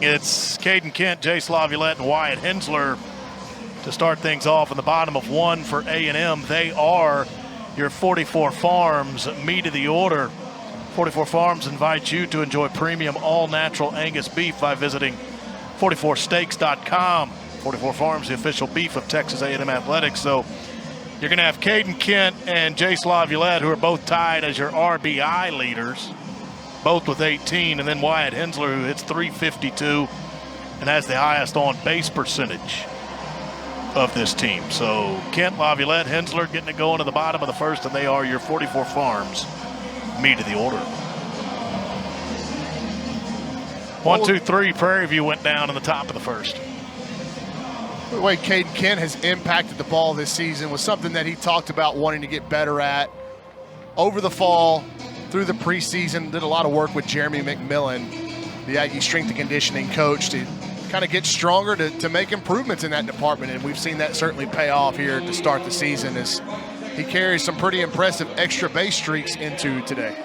It's Caden Kent, Jace Laviolette, and Wyatt Hensler to start things off in the bottom of one for A&M. They are your 44 Farms meat of the order. 44 Farms invites you to enjoy premium all-natural Angus beef by visiting 44steaks.com. 44 Farms, the official beef of Texas A&M Athletics. So you're going to have Caden Kent and Jace Laviolette, who are both tied as your RBI leaders, both with 18, and then Wyatt Hensler, who hits .352 and has the highest on-base percentage of this team. So Kent, Laviolette, Hensler getting it going to the bottom of the first, and they are your 44 Farms meat of the order. 1, 2, 3, Prairie View went down in the top of the first. The way Caden Kent has impacted the ball this season was something that he talked about wanting to get better at over the fall, through the preseason. Did a lot of work with Jeremy McMillan, the Aggie strength and conditioning coach, to kind of get stronger, to make improvements in that department, and we've seen that certainly pay off here to start the season as he carries some pretty impressive extra base streaks into today.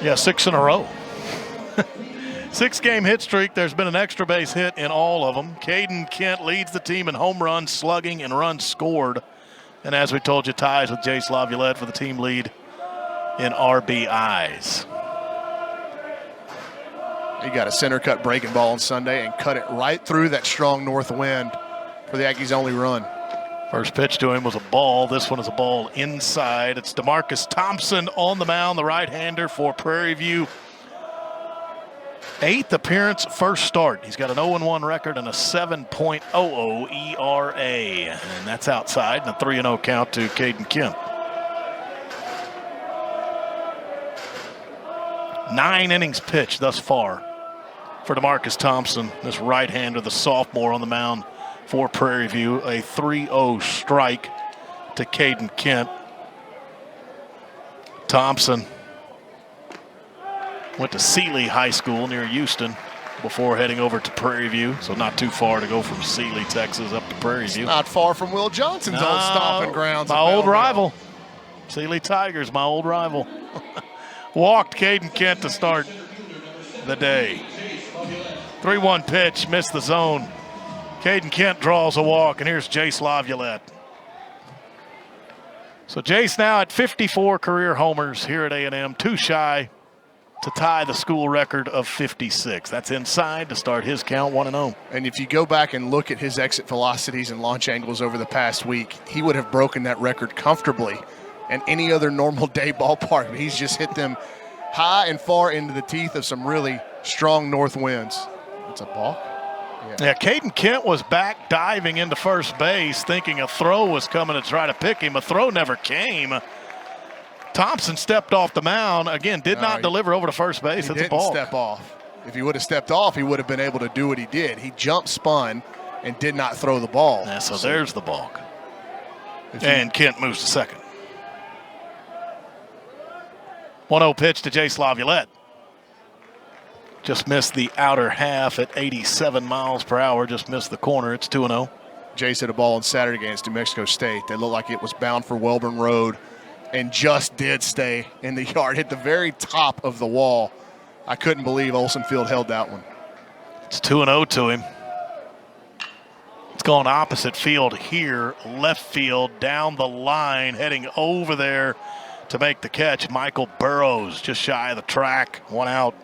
Yeah, 6 in a row. 6-game hit streak. There's been an extra base hit in all of them. Caden Kent leads the team in home runs, slugging, and runs scored. And as we told you, ties with Jace Laviolette for the team lead in RBIs. He got a center cut breaking ball on Sunday and cut it right through that strong north wind for the Aggies' only run. First pitch to him was a ball. This one is a ball inside. It's DeMarcus Thompson on the mound, the right-hander for Prairie View. 8th appearance, first start. He's got an 0-1 record and a 7.00 ERA. And that's outside, and a 3-0 count to Caden Kent. 9 innings pitched thus far for DeMarcus Thompson, this right-hander, the sophomore on the mound for Prairie View. A 3-0 strike to Caden Kent. Thompson went to Sealy High School near Houston before heading over to Prairie View, so not too far to go from Sealy, Texas, up to Prairie View. Not far from Will Johnson's old stomping grounds. My old rival. Sealy Tigers, my old rival. Walked Caden Kent to start the day. 3-1 pitch, missed the zone. Caden Kent draws a walk, and here's Jace Laviolette. So Jace now at 54 career homers here at A&M, too shy to tie the school record of 56. That's inside to start his count 1-0. And if you go back and look at his exit velocities and launch angles over the past week, he would have broken that record comfortably in any other normal day ballpark. He's just hit them high and far into the teeth of some really strong north winds. It's a balk. Yeah, Caden Kent was back diving into first base thinking a throw was coming to try to pick him. A throw never came. Thompson stepped off the mound. Again, did not deliver over to first base. He didn't step off. If he would have stepped off, he would have been able to do what he did. He jump spun and did not throw the ball. Yeah, so there's the balk. And Kent moves to second. 1-0 pitch to Jace Laviolette. Just missed the outer half at 87 miles per hour. Just missed the corner. It's 2-0. Jace hit a ball on Saturday against New Mexico State that looked like it was bound for Welborn Road and just did stay in the yard. Hit the very top of the wall. I couldn't believe Olsen Field held that one. It's 2-0 to him. It's going opposite field here. Left field, down the line, heading over there to make the catch. Michael Burrows just shy of the track. 1 out.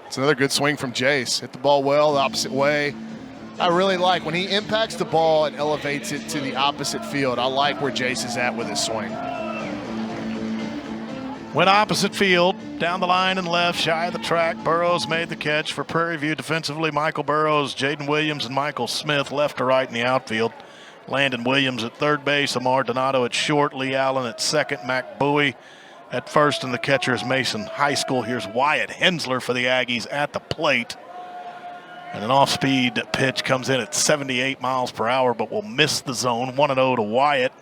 It's another good swing from Jace. Hit the ball well, the opposite way. I really like when he impacts the ball and elevates it to the opposite field. I like where Jace is at with his swing. Went opposite field, down the line and left, shy of the track. Burrows made the catch for Prairie View defensively. Michael Burrows, Jaden Williams, and Michael Smith left to right in the outfield. Landon Williams at third base, Amar Donato at short, Lee Allen at second, Mac Bowie at first, and the catcher is Mason High School. Here's Wyatt Hensler for the Aggies at the plate. And an off-speed pitch comes in at 78 miles per hour, but will miss the zone. 1-0 to Wyatt.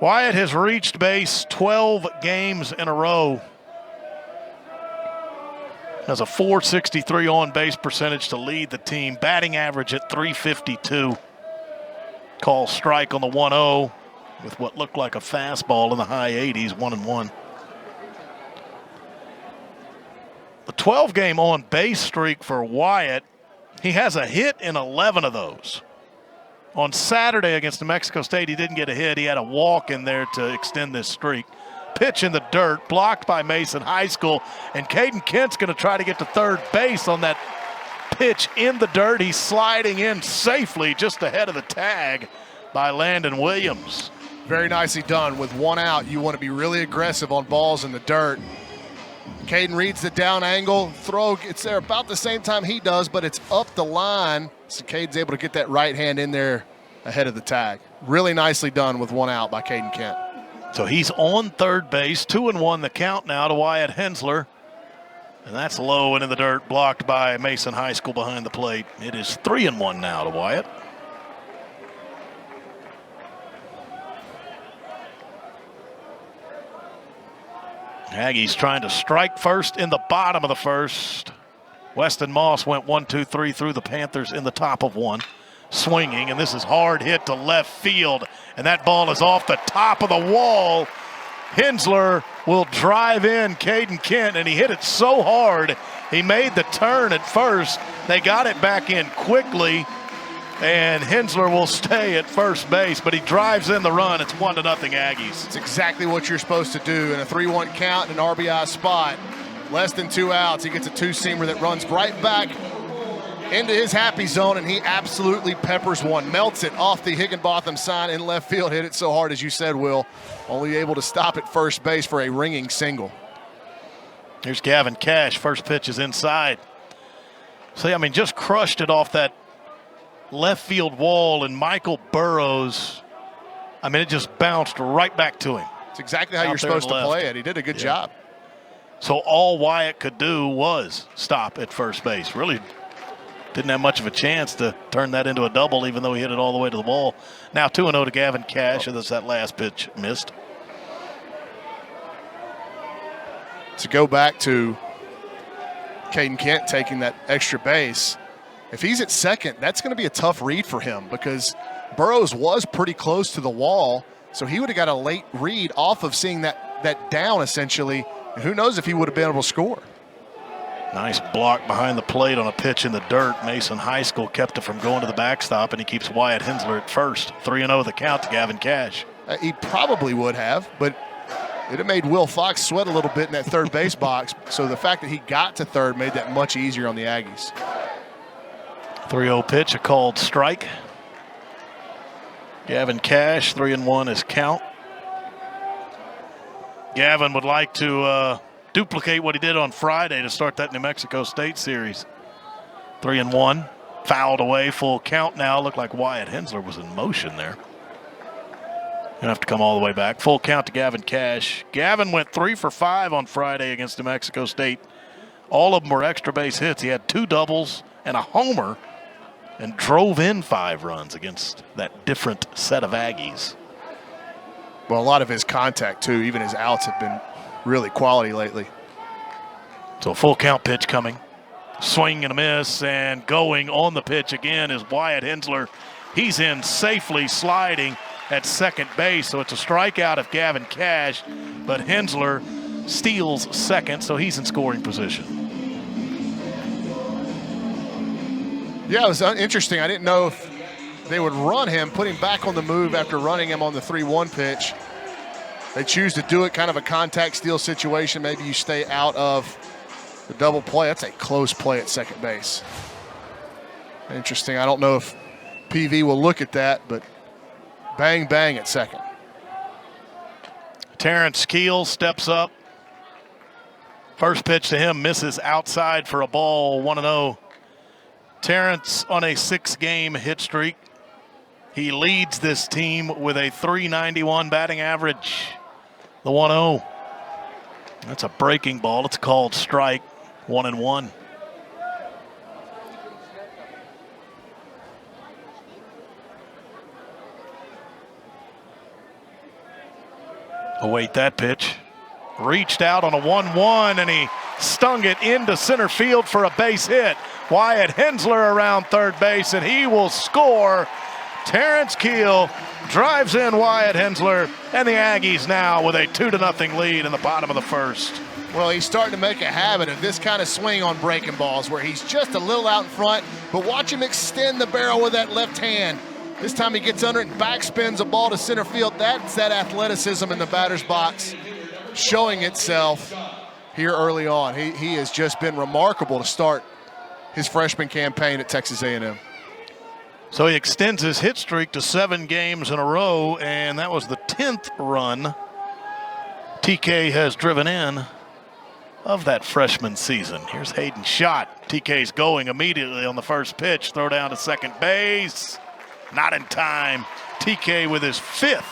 Wyatt has reached base 12 games in a row. Has a .463 on-base percentage to lead the team. Batting average at .352. Call strike on the 1-0 with what looked like a fastball in the high 80s, 1-1. The 12-game on-base streak for Wyatt, he has a hit in 11 of those. On Saturday against New Mexico State, he didn't get a hit. He had a walk in there to extend this streak. Pitch in the dirt, blocked by Mason High School, and Caden Kent's going to try to get to third base on that pitch in the dirt. He's sliding in safely just ahead of the tag by Landon Williams. Very nicely done. With one out, you want to be really aggressive on balls in the dirt. Caden reads the down angle. Throw gets there about the same time he does, but it's up the line. So Caden's able to get that right hand in there ahead of the tag. Really nicely done with one out by Caden Kent. So he's on third base, 2-1 the count now to Wyatt Hensler. And that's low and in the dirt, blocked by Mason High School behind the plate. It is 3-1 now to Wyatt. Aggies trying to strike first in the bottom of the first. Weston Moss went 1-2-3 through the Panthers in the top of one. Swinging, and this is hard hit to left field. And that ball is off the top of the wall. Hensler will drive in Caden Kent, and he hit it so hard, he made the turn at first. They got it back in quickly, and Hensler will stay at first base, but he drives in the run. It's 1-0 Aggies. It's exactly what you're supposed to do in a 3-1 count in an RBI spot. Less than 2 outs, he gets a two-seamer that runs right back into his happy zone, and he absolutely peppers one. Melts it off the Higginbotham sign in left field. Hit it so hard, as you said, Will. Only able to stop at first base for a ringing single. Here's Gavin Cash. First pitch is inside. See, I mean, just crushed it off that left field wall, and Michael Burrows, I mean, it just bounced right back to him. It's exactly how you're supposed to play it. He did a good job. So all Wyatt could do was stop at first base. Really didn't have much of a chance to turn that into a double, even though he hit it all the way to the wall. Now 2-0 to Gavin Cash, and that last pitch missed. To go back to Caden Kent taking that extra base, if he's at second, that's going to be a tough read for him because Burrows was pretty close to the wall, so he would have got a late read off of seeing that down essentially. And who knows if he would have been able to score. Nice block behind the plate on a pitch in the dirt. Mason High School kept it from going to the backstop, and he keeps Wyatt Hensler at first. 3-0 the count to Gavin Cash. He probably would have, but it have made Will Fox sweat a little bit in that third base box. So the fact that he got to third made that much easier on the Aggies. 3-0 pitch, a called strike. Gavin Cash, 3-1 his count. Gavin would like to duplicate what he did on Friday to start that New Mexico State series. 3-1, fouled away, full count now. Looked like Wyatt Hensler was in motion there. Gonna have to come all the way back. Full count to Gavin Cash. Gavin went 3 for 5 on Friday against New Mexico State. All of them were extra base hits. He had 2 doubles and a homer and drove in 5 runs against that different set of Aggies. Well, a lot of his contact, too. Even his outs have been really quality lately. So a full count pitch coming. Swing and a miss, and going on the pitch again is Wyatt Hensler. He's in safely, sliding at second base, so it's a strikeout of Gavin Cash, but Hensler steals second, so he's in scoring position. Yeah, it was interesting. I didn't know if they would run him, put him back on the move after running him on the 3-1 pitch. They choose to do it, kind of a contact steal situation. Maybe you stay out of the double play. That's a close play at second base. Interesting. I don't know if PV will look at that, but bang, bang at second. Terrence Keel steps up. First pitch to him misses outside for a ball, 1-0. Terrence on a 6-game hit streak. He leads this team with a .391 batting average. The 1-0. That's a breaking ball. It's called strike. 1-1. Await that pitch. Reached out on a 1-1, and he stung it into center field for a base hit. Wyatt Hensler around third base, and he will score Terrence Keel drives in Wyatt Hensler, and the Aggies now with a 2-0 lead in the bottom of the first. Well, he's starting to make a habit of this kind of swing on breaking balls where he's just a little out in front, but watch him extend the barrel with that left hand. This time he gets under it and backspins a ball to center field. That's that athleticism in the batter's box showing itself here early on. He has just been remarkable to start his freshman campaign at Texas A&M. So he extends his hit streak to 7 games in a row, and that was the 10th run TK has driven in of that freshman season. Here's Hayden's shot. TK's going immediately on the first pitch. Throw down to second base. Not in time. TK with his 5th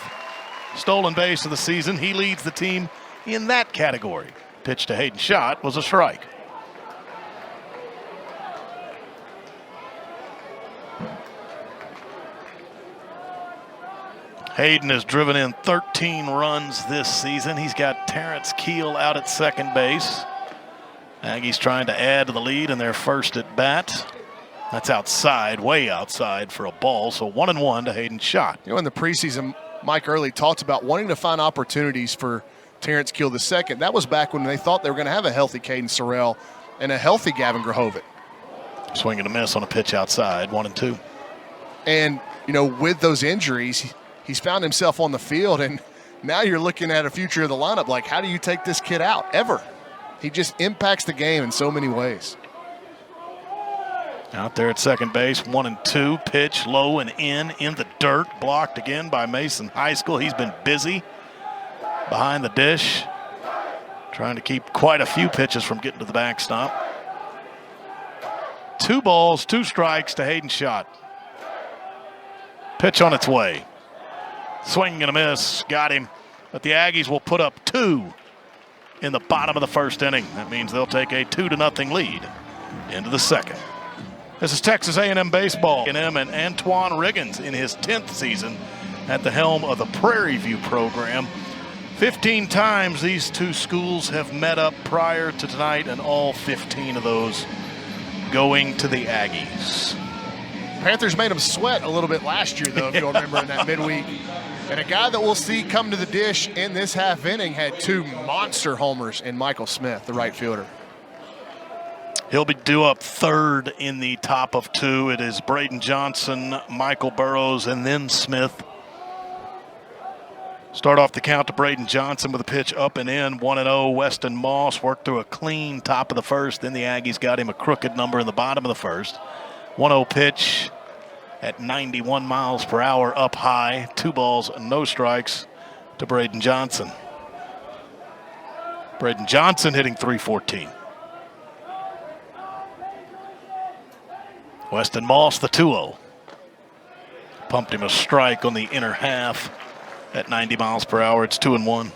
stolen base of the season. He leads the team in that category. Pitch to Hayden's shot was a strike. Hayden has driven in 13 runs this season. He's got Terrence Keel out at second base. Aggies trying to add to the lead in their first at bat. That's outside, way outside for a ball. So 1-1 to Hayden's shot. You know, in the preseason, Mike Early talked about wanting to find opportunities for Terrence Keel II. That was back when they thought they were going to have a healthy Caden Sorrell and a healthy Gavin Grahovic. Swing and a miss on a pitch outside, 1-2. And, you know, with those injuries, he's found himself on the field, and now you're looking at a future of the lineup like, how do you take this kid out ever? He just impacts the game in so many ways. Out there at second base, 1-2. Pitch low and in the dirt. Blocked again by Mason High School. He's been busy behind the dish, trying to keep quite a few pitches from getting to the backstop. 2 balls, 2 strikes to Hayden's shot. Pitch on its way. Swing and a miss, got him. But the Aggies will put up 2 in the bottom of the first inning. That means they'll take a 2-0 lead into the second. This is Texas A&M baseball. A&M and Antoine Riggins in his 10th season at the helm of the Prairie View program. 15 times these two schools have met up prior to tonight, and all 15 of those going to the Aggies. Panthers made them sweat a little bit last year, though, if you'll remember, in that midweek. And a guy that we'll see come to the dish in this half inning had 2 monster homers in Michael Smith, the right fielder. He'll be due up third in the top of 2. It is Braden Johnson, Michael Burrows, and then Smith. Start off the count to Braden Johnson with a pitch up and in, 1-0. Weston Moss worked through a clean top of the first. Then the Aggies got him a crooked number in the bottom of the first. 1-0 pitch at 91 miles per hour up high. 2 balls, no strikes to Braden Johnson. Braden Johnson hitting .314. Weston Moss, the 2-0. Pumped him a strike on the inner half at 90 miles per hour. It's 2-1.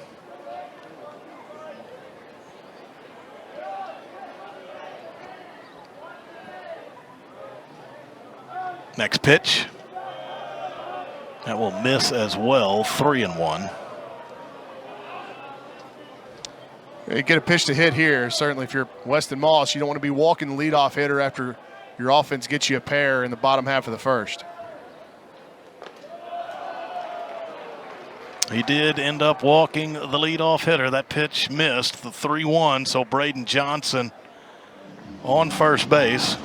Next pitch. That will miss as well, 3-1. You get a pitch to hit here. Certainly if you're Weston Moss, you don't want to be walking the leadoff hitter after your offense gets you a pair in the bottom half of the first. He did end up walking the leadoff hitter. That pitch missed, the 3-1, so Braden Johnson on first base.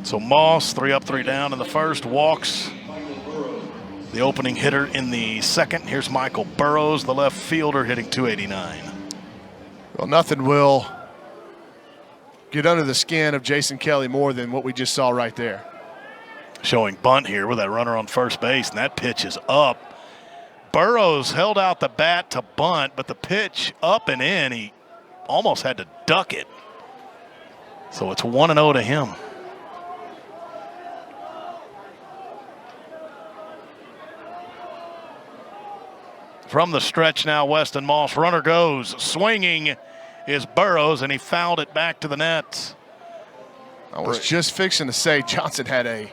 So Moss, 3 up, 3 down in the first, walks the opening hitter in the second. Here's Michael Burrows, the left fielder, hitting .289. Well, nothing will get under the skin of Jason Kelly more than what we just saw right there. Showing bunt here with that runner on first base, and that pitch is up. Burrows held out the bat to bunt, but the pitch up and in, he almost had to duck it. So it's 1-0 to him. From the stretch now, Weston Moss. Runner goes. Swinging is Burrows, and he fouled it back to the net. I was just fixing to say Johnson had a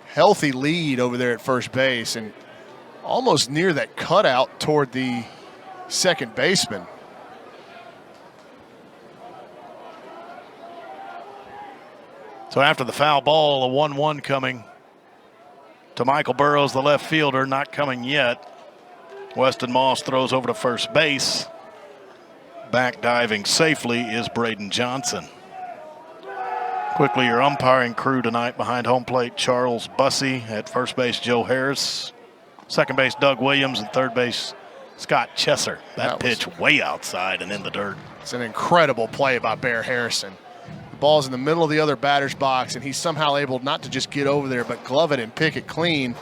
healthy lead over there at first base and almost near that cutout toward the second baseman. So after the foul ball, a 1-1 coming to Michael Burrows, the left fielder, not coming yet. Weston Moss throws over to first base. Back diving safely is Braden Johnson. Quickly, your umpiring crew tonight: behind home plate, Charles Bussey; at first base, Joe Harris; second base, Doug Williams; and third base, Scott Chesser. That pitch way outside and in the dirt. It's an incredible play by Bear Harrison. The ball's in the middle of the other batter's box, and he's somehow able not to just get over there, but glove it and pick it clean.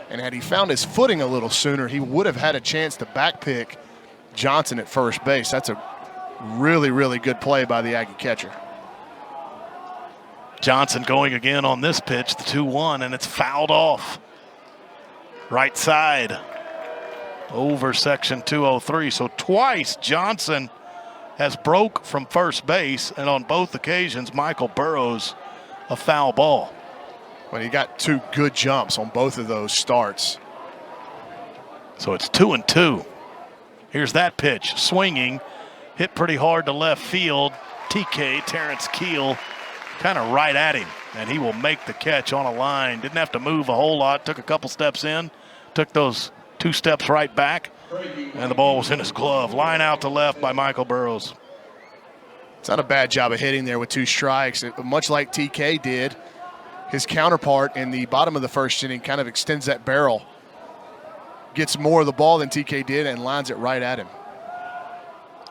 And had he found his footing a little sooner, he would have had a chance to backpick Johnson at first base. That's a really, really good play by the Aggie catcher. Johnson going again on this pitch, the 2-1, and it's fouled off. Right side over section 203. So twice Johnson has broke from first base, and on both occasions Michael Burrows a foul ball. Well, he got two good jumps on both of those starts. So it's 2-2. Here's that pitch, swinging, hit pretty hard to left field. TK, Terrence Keel, kind of right at him, and he will make the catch on a line. Didn't have to move a whole lot, took a couple steps in, took those 2 steps right back, and the ball was in his glove. Line out to left by Michael Burrows. It's not a bad job of hitting there with 2 strikes. Much like TK did, his counterpart in the bottom of the first inning kind of extends that barrel, gets more of the ball than TK did, and lines it right at him.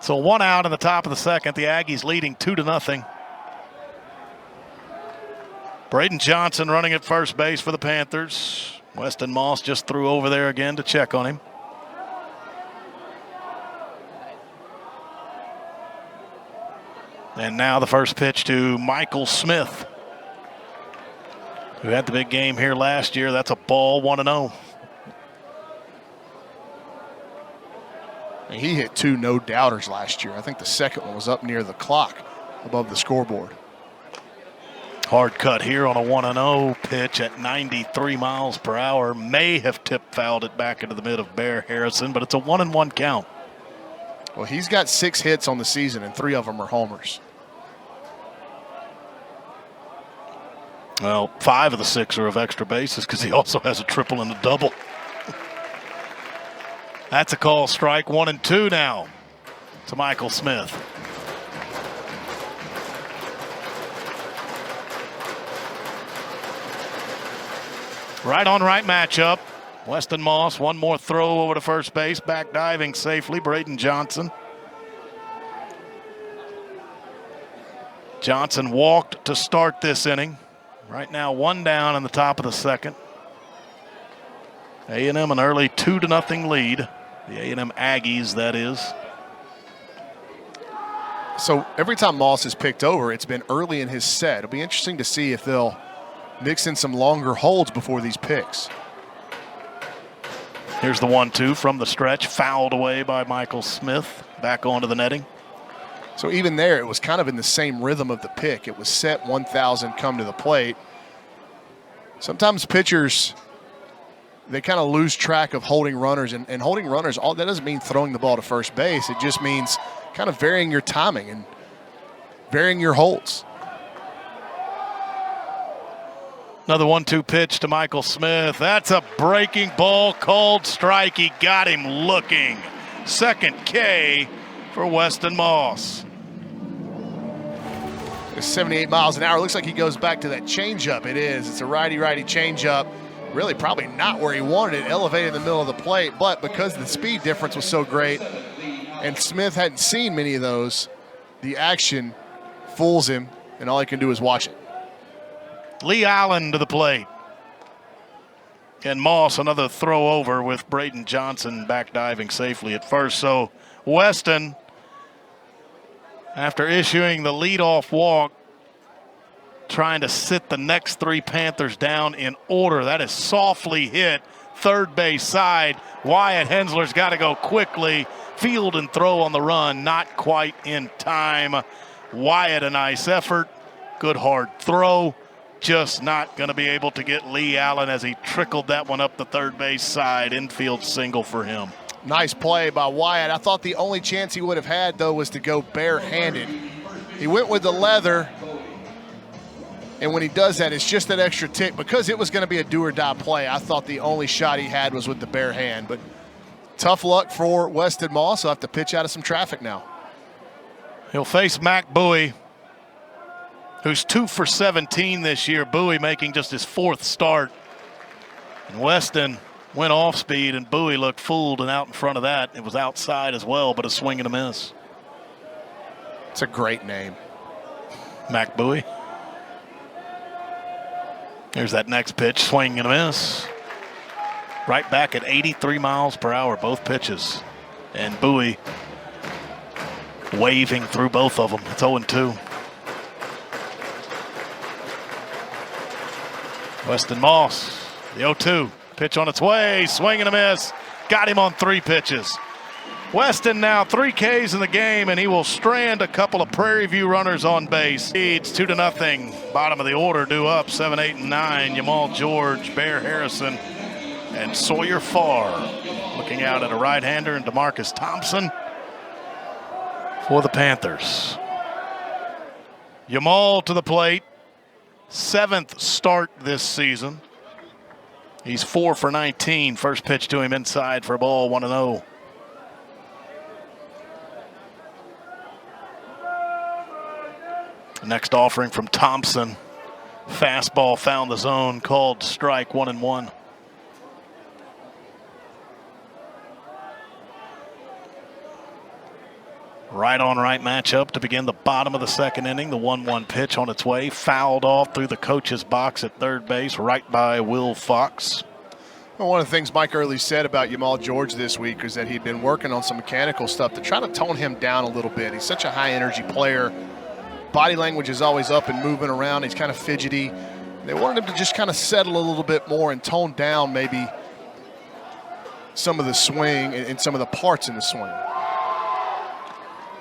So 1 out in the top of the second. The Aggies leading 2-0. Braden Johnson running at first base for the Panthers. Weston Moss just threw over there again to check on him. And now the first pitch to Michael Smith, who had the big game here last year. That's a ball, 1-0. And he hit 2 no-doubters last year. I think the second one was up near the clock above the scoreboard. Hard cut here on a 1-0 pitch at 93 miles per hour. May have fouled it back into the mid of Bear Harrison, but it's a 1-1 count. Well, he's got 6 hits on the season, and 3 of them are homers. Well, 5 of the 6 are of extra bases because he also has a triple and a double. That's a call strike. 1-2 now to Michael Smith. Right on right matchup. Weston Moss, one more throw over to first base. Back diving safely, Braden Johnson. Johnson walked to start this inning. Right now 1 down in the top of the second. A&M an early 2-0 lead. The A&M Aggies, that is. So every time Moss is picked over, it's been early in his set. It'll be interesting to see if they'll mix in some longer holds before these picks. Here's the 1-2 from the stretch, fouled away by Michael Smith. Back onto the netting. So even there, it was kind of in the same rhythm of the pick. It was set 1,000, come to the plate. Sometimes pitchers, they kind of lose track of holding runners, and holding runners, all that doesn't mean throwing the ball to first base. It just means kind of varying your timing and varying your holds. Another 1-2 pitch to Michael Smith. That's a breaking ball, called strike. He got him looking. Second K for Weston Moss. It's 78 miles an hour. Looks like he goes back to that changeup. It is. It's a righty-righty changeup. Really probably not where he wanted it, elevated in the middle of the plate, but because the speed difference was so great and Smith hadn't seen many of those, the action fools him, and all he can do is watch it. Lee Allen to the plate. And Moss, another throw over with Braden Johnson back diving safely at first. So Weston, after issuing the leadoff walk, trying to sit the next 3 Panthers down in order. That is softly hit, third base side. Wyatt Hensler's got to go quickly. Field and throw on the run, not quite in time. Wyatt, a nice effort. Good hard throw. Just not going to be able to get Lee Allen as he trickled that one up the third base side. Infield single for him. Nice play by Wyatt. I thought the only chance he would have had, though, was to go barehanded. He went with the leather, And when he does that, it's just that extra tick. Because it was going to be a do-or-die play, I thought the only shot he had was with the bare hand. But tough luck for Weston Moss. He'll have to pitch out of some traffic now. He'll face Mac Bowie, who's 2 for 17 this year. Bowie making just his 4th start. And Weston went off speed, and Bowie looked fooled and out in front of that. It was outside as well, but a swing and a miss. It's a great name. Mac Bowie. There's that next pitch, swing and a miss. Right back at 83 miles per hour, both pitches. And Bowie waving through both of them. It's 0-2. Weston Moss, the 0-2. Pitch on its way, swing and a miss. Got him on 3 pitches. Weston now 3 Ks in the game, and he will strand a couple of Prairie View runners on base. Leads 2-0. Bottom of the order due up 7, 8, and 9. Jamal George, Bear Harrison, and Sawyer Farr. Looking out at a right-hander and DeMarcus Thompson for the Panthers. Jamal to the plate. 7th start this season. He's 4 for 19. First pitch to him inside for a ball, 1-0. Next offering from Thompson. Fastball found the zone, called strike, 1-1. Right on right matchup to begin the bottom of the 2nd inning. The 1-1 pitch on its way, fouled off through the coach's box at third base, right by Will Fox. Well, one of the things Mike Early said about Jamal George this week is that he'd been working on some mechanical stuff to try to tone him down a little bit. He's such a high energy player. Body language is always up and moving around. He's kind of fidgety. They wanted him to just kind of settle a little bit more and tone down maybe some of the swing and some of the parts in the swing.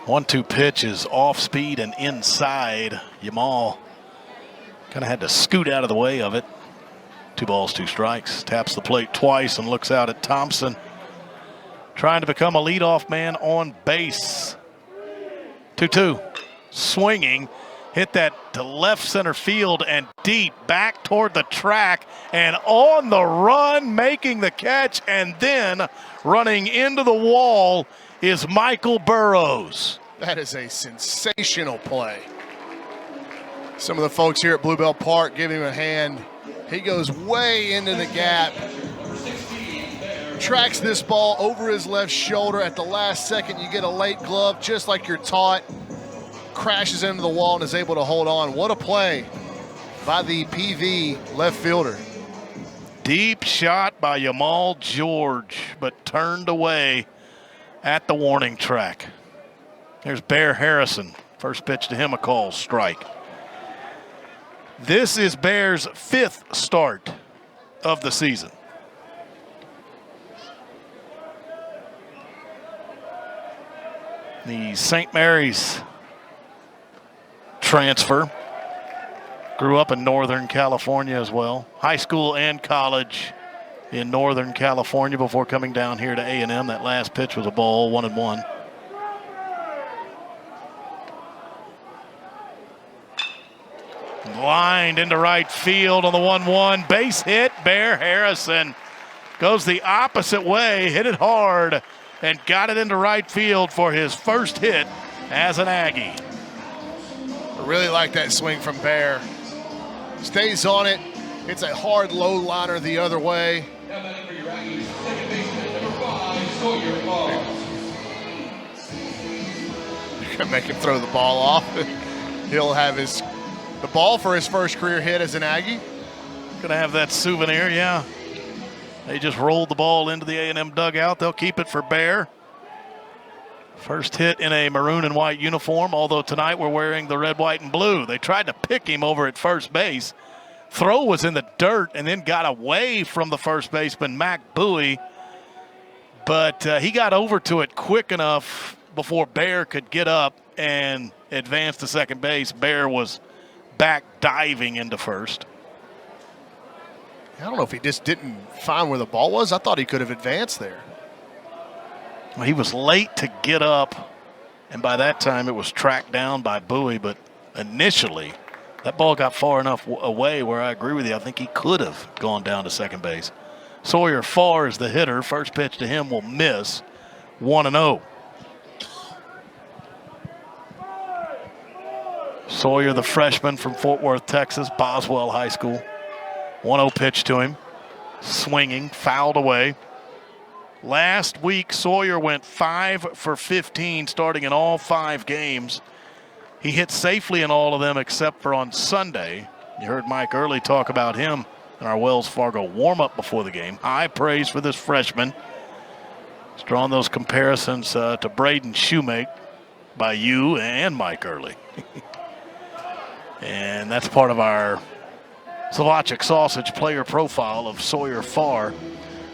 1-2 pitch is off speed and inside. Jamal kind of had to scoot out of the way of it. 2 balls, 2 strikes. Taps the plate twice and looks out at Thompson, trying to become a leadoff man on base. 2-2. Swinging, hit that to left center field and deep back toward the track, and on the run making the catch and then running into the wall is Michael Burrows. That is a sensational play. Some of the folks here at Bluebell Park give him a hand. He goes way into the gap, tracks this ball over his left shoulder. At the last second, you get a late glove just like you're taught. Crashes into the wall and is able to hold on. What a play by the PV left fielder. Deep shot by Jamal George, but turned away at the warning track. There's Bear Harrison. First pitch to him, a call, strike. This is Bear's 5th start of the season. The St. Mary's transfer. Grew up in Northern California as well. High school and college in Northern California before coming down here to A&M. That last pitch was a ball, 1-1. Lined into right field on the 1-1. Base hit. Bear Harrison goes the opposite way, hit it hard, and got it into right field for his first hit as an Aggie. I really like that swing from Bear. Stays on it. It's a hard low liner the other way. You're gonna make him throw the ball off. He'll have the ball for his first career hit as an Aggie. Gonna have that souvenir, yeah. They just rolled the ball into the A&M dugout. They'll keep it for Bear. First hit in a maroon and white uniform, although tonight we're wearing the red, white, and blue. They tried to pick him over at first base. Throw was in the dirt and then got away from the first baseman, Mac Bowie. But he got over to it quick enough before Bear could get up and advance to second base. Bear was back diving into first. I don't know if he just didn't find where the ball was. I thought he could have advanced there. Well, he was late to get up, and by that time it was tracked down by Bowie, but initially That ball got far enough away where I agree with you. I think he could have gone down to second base. Sawyer Farr is the hitter. First pitch to him will miss. 1-0. Sawyer, the freshman from Fort Worth, Texas, Boswell High School. 1-0 pitch to him. Swinging, fouled away. Last week, Sawyer went 5 for 15, starting in all 5 games. He hit safely in all of them except for on Sunday. You heard Mike Early talk about him in our Wells Fargo warm-up before the game. High praise for this freshman. He's drawn those comparisons to Braden Shoemake by you and Mike Early. And that's part of our Slovakic Sausage player profile of Sawyer Farr.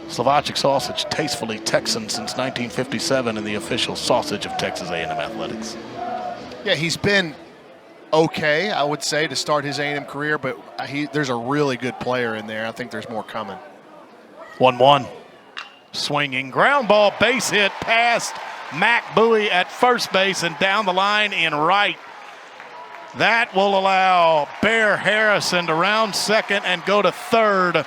Slovakic Sausage, tastefully Texan since 1957 and the official sausage of Texas A&M Athletics. Yeah, he's been okay, I would say, to start his A&M career, but there's a really good player in there. I think there's more coming. 1-1. Swinging, ground ball, base hit past Mac Bowie at first base and down the line in right. That will allow Bear Harrison to round second and go to third.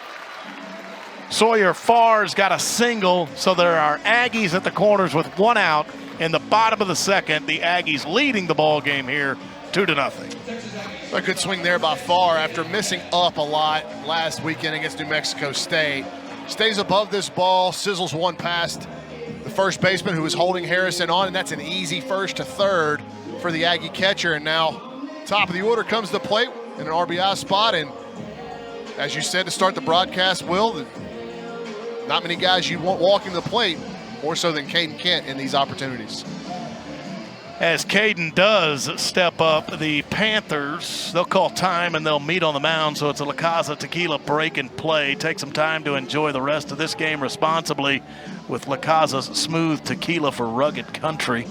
Sawyer Farr's got a single, so there are Aggies at the corners with 1 out. In the bottom of the second, the Aggies leading the ball game here 2-0. A good swing there by Farr after missing up a lot last weekend against New Mexico State. Stays above this ball, sizzles one past the first baseman who was holding Harrison on, and that's an easy first to third for the Aggie catcher. And now top of the order comes the plate in an RBI spot. And as you said to start the broadcast, Will, not many guys you want walking the plate more so than Caden Kent in these opportunities. As Caden does step up, the Panthers, they'll call time and they'll meet on the mound, so it's a La Casa Tequila break and play. Take some time to enjoy the rest of this game responsibly with La Casa's smooth tequila for rugged country.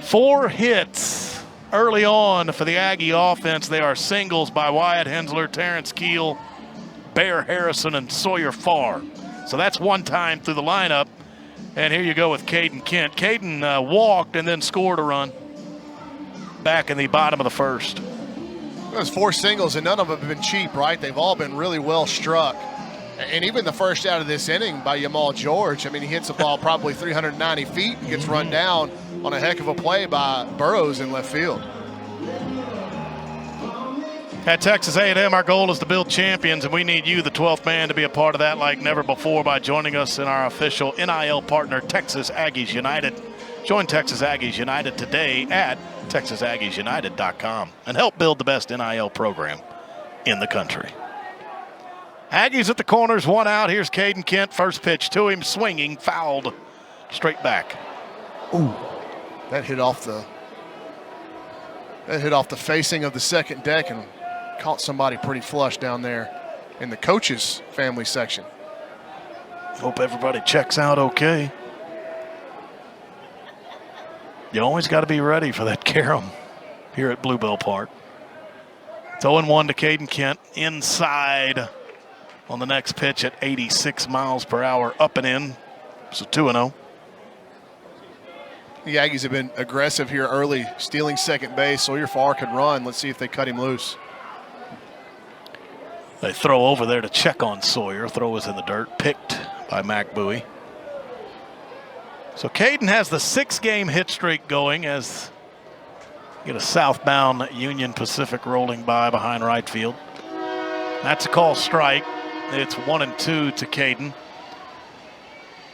4 hits early on for the Aggie offense. They are singles by Wyatt Hensler, Terrence Keel, Bear Harrison, and Sawyer Farr. So that's one time through the lineup. And here you go with Caden Kent. Caden walked and then scored a run back in the bottom of the first. Those 4 singles, and none of them have been cheap, right? They've all been really well struck. And even the first out of this inning by Yamal George, I mean, he hits the ball probably 390 feet and gets run down on a heck of a play by Burrows in left field. At Texas A&M, our goal is to build champions, and we need you, the 12th man, to be a part of that like never before by joining us in our official NIL partner, Texas Aggies United. Join Texas Aggies United today at TexasAggiesUnited.com and help build the best NIL program in the country. Aggies at the corners, 1 out. Here's Caden Kent. First pitch to him, swinging, fouled, straight back. Ooh, that hit off the facing of the second deck and caught somebody pretty flush down there in the coach's family section. Hope everybody checks out okay. You always got to be ready for that carom here at Bluebell Park. It's 0-1 to Caden Kent. Inside on the next pitch at 86 miles per hour, up and in. So 2-0. The Aggies have been aggressive here early, stealing second base. Sawyer Farr can run. Let's see if they cut him loose. They throw over there to check on Sawyer. Throw was in the dirt, picked by Mac Bowie. So Caden has the 6-game hit streak going as you get a southbound Union Pacific rolling by behind right field. That's a call strike. It's 1-2 to Caden.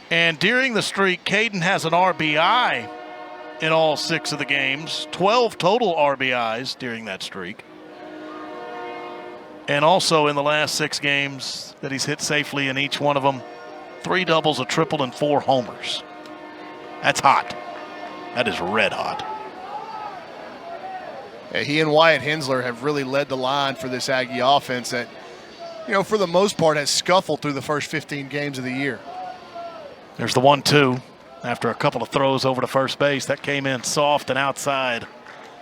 And during the streak, Caden has an RBI in all 6 of the games. 12 total RBIs during that streak. And also in the last 6 games that he's hit safely in each one of them, 3 doubles, a triple, and 4 homers. That's hot. That is red hot. Yeah, he and Wyatt Hensler have really led the line for this Aggie offense that, you know, for the most part has scuffled through the first 15 games of the year. There's the 1-2 after a couple of throws over to first base. That came in soft and outside,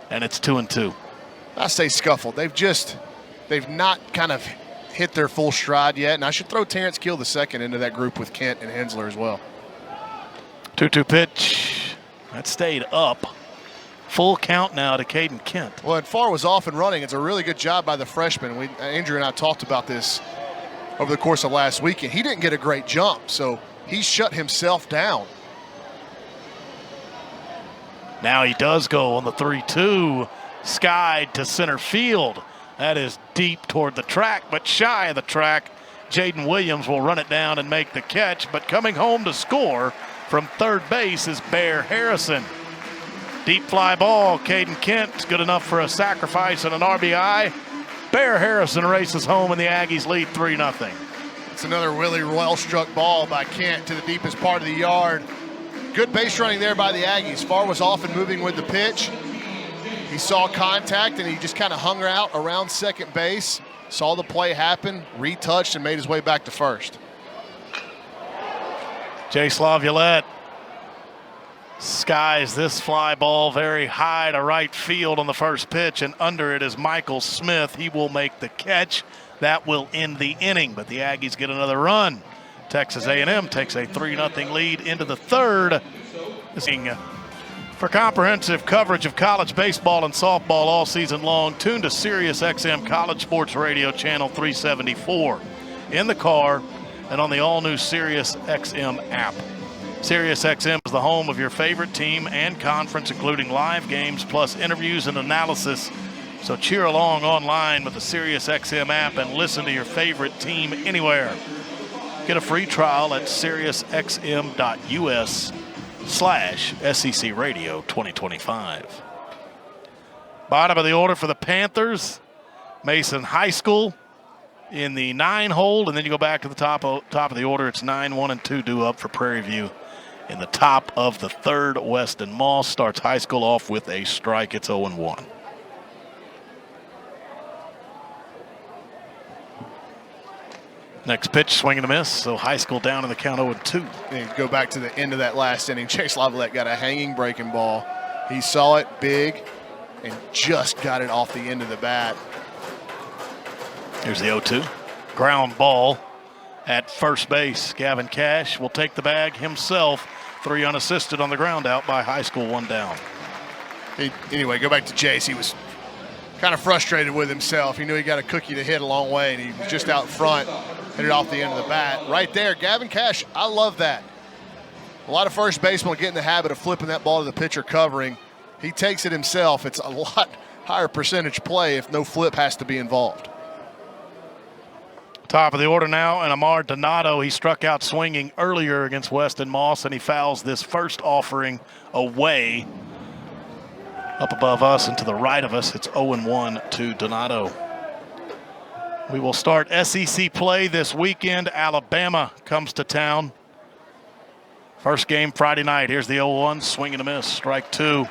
and it's 2-2. I say scuffled. They've not kind of hit their full stride yet, and I should throw Terrence Keel the second into that group with Kent and Hensler as well. 2-2 pitch. That stayed up. Full count now to Caden Kent. Well, and Farr was off and running. It's a really good job by the freshman. Andrew and I talked about this over the course of last weekend. He didn't get a great jump, so he shut himself down. Now he does go on the 3-2, skied to center field. That is deep toward the track, but shy of the track. Jaden Williams will run it down and make the catch, but coming home to score from third base is Bear Harrison. Deep fly ball, Caden Kent, good enough for a sacrifice and an RBI. Bear Harrison races home and the Aggies lead 3-0. It's another really well-struck ball by Kent to the deepest part of the yard. Good base running there by the Aggies. Farr was off and moving with the pitch. He saw contact and he just kind of hung out around second base, saw the play happen, retouched, and made his way back to first. Jace Laviolette skies this fly ball very high to right field on the first pitch, and under it is Michael Smith. He will make the catch. That will end the inning, but the Aggies get another run. Texas A&M takes a 3-0 lead into the third. For comprehensive coverage of college baseball and softball all season long, tune to Sirius XM College Sports Radio Channel 374 in the car and on the all-new Sirius XM app. Sirius XM is the home of your favorite team and conference, including live games plus interviews and analysis. So cheer along online with the Sirius XM app and listen to your favorite team anywhere. Get a free trial at SiriusXM.us/SEC Radio 2025. Bottom of the order for the Panthers, Mason High School in the 9 hole, and then you go back to the top of the order. It's 9, 1, and 2 due up for Prairie View. In the top of the third, Weston Moss starts high school off with a strike. It's 0-1. Next pitch, swing and a miss. So high school down in the count 0-2. And go back to the end of that last inning. Chase Laviolette got a hanging breaking ball. He saw it big and just got it off the end of the bat. Here's the 0-2. Ground ball at first base. Gavin Cash will take the bag himself. 3 unassisted on the ground out by high school, 1 down. Anyway, go back to Jace. He was kind of frustrated with himself. He knew he got a cookie to hit a long way, and he was just out front, hit it off the end of the bat. Right there, Gavin Cash, I love that. A lot of first basemen get in the habit of flipping that ball to the pitcher covering. He takes it himself. It's a lot higher percentage play if no flip has to be involved. Top of the order now, and Amar Donato. He struck out swinging earlier against Weston Moss, and he fouls this first offering away. Up above us and to the right of us, it's 0-1 to Donato. We will start SEC play this weekend. Alabama comes to town. First game Friday night. Here's the 0-1, swing and a miss, strike 2.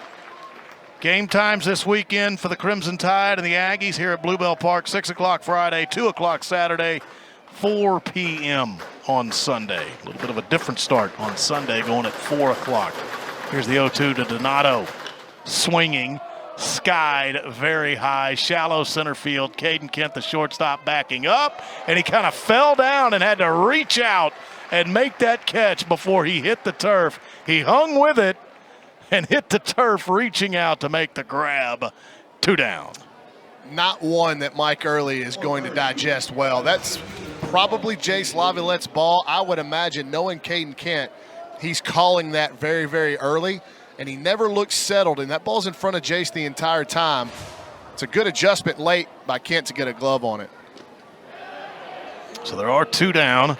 Game times this weekend for the Crimson Tide and the Aggies here at Bluebell Park, 6 o'clock Friday, 2 o'clock Saturday, 4 p.m. on Sunday. A little bit of a different start on Sunday, going at 4 o'clock. Here's the 0-2 to Donato. Swinging, skied very high, shallow center field. Caden Kent, the shortstop, backing up, and he kind of fell down and had to reach out and make that catch before he hit the turf. He hung with it and hit the turf, reaching out to make the grab. 2 down. Not one that Mike Early is going to digest well. That's probably Jace Laviolette's ball. I would imagine, knowing Caden Kent, he's calling that very, very early, and he never looks settled, and that ball's in front of Jace the entire time. It's a good adjustment late by Kent to get a glove on it. So there are 2 down.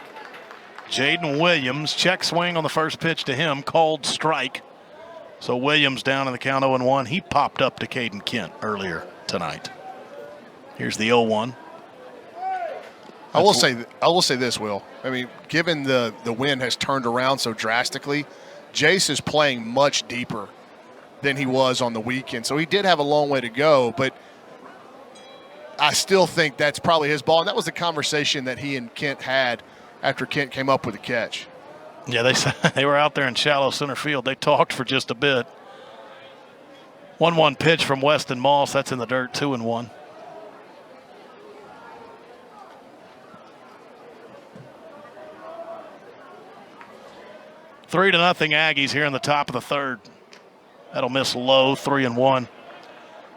Jaden Williams, check swing on the first pitch to him, called strike. So Williams down in the count 0-1. He popped up to Caden Kent earlier tonight. Here's the 0-1. I will say this, Will. I mean, given the wind has turned around so drastically, Jace is playing much deeper than he was on the weekend. So he did have a long way to go, but I still think that's probably his ball. And that was the conversation that he and Kent had after Kent came up with the catch. Yeah, they were out there in shallow center field. They talked for just a bit. 1-1 pitch from Weston Moss. That's in the dirt, 2-1. Three to nothing Aggies here in the top of the third. That'll miss low, 3-1.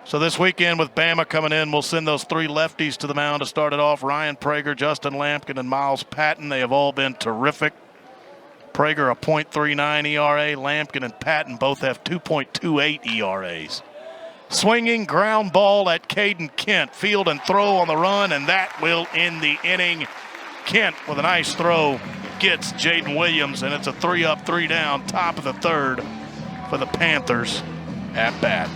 So this weekend with Bama coming in, we'll send those 3 lefties to the mound to start it off. Ryan Prager, Justin Lampkin, and Miles Patton. They have all been terrific. Prager a .39 ERA. Lampkin and Patton both have 2.28 ERAs. Swinging ground ball at Caden Kent. Field and throw on the run, and that will end the inning. Kent with a nice throw gets Jaden Williams, and it's a 3-up, 3-down, top of the third for the Panthers at bat.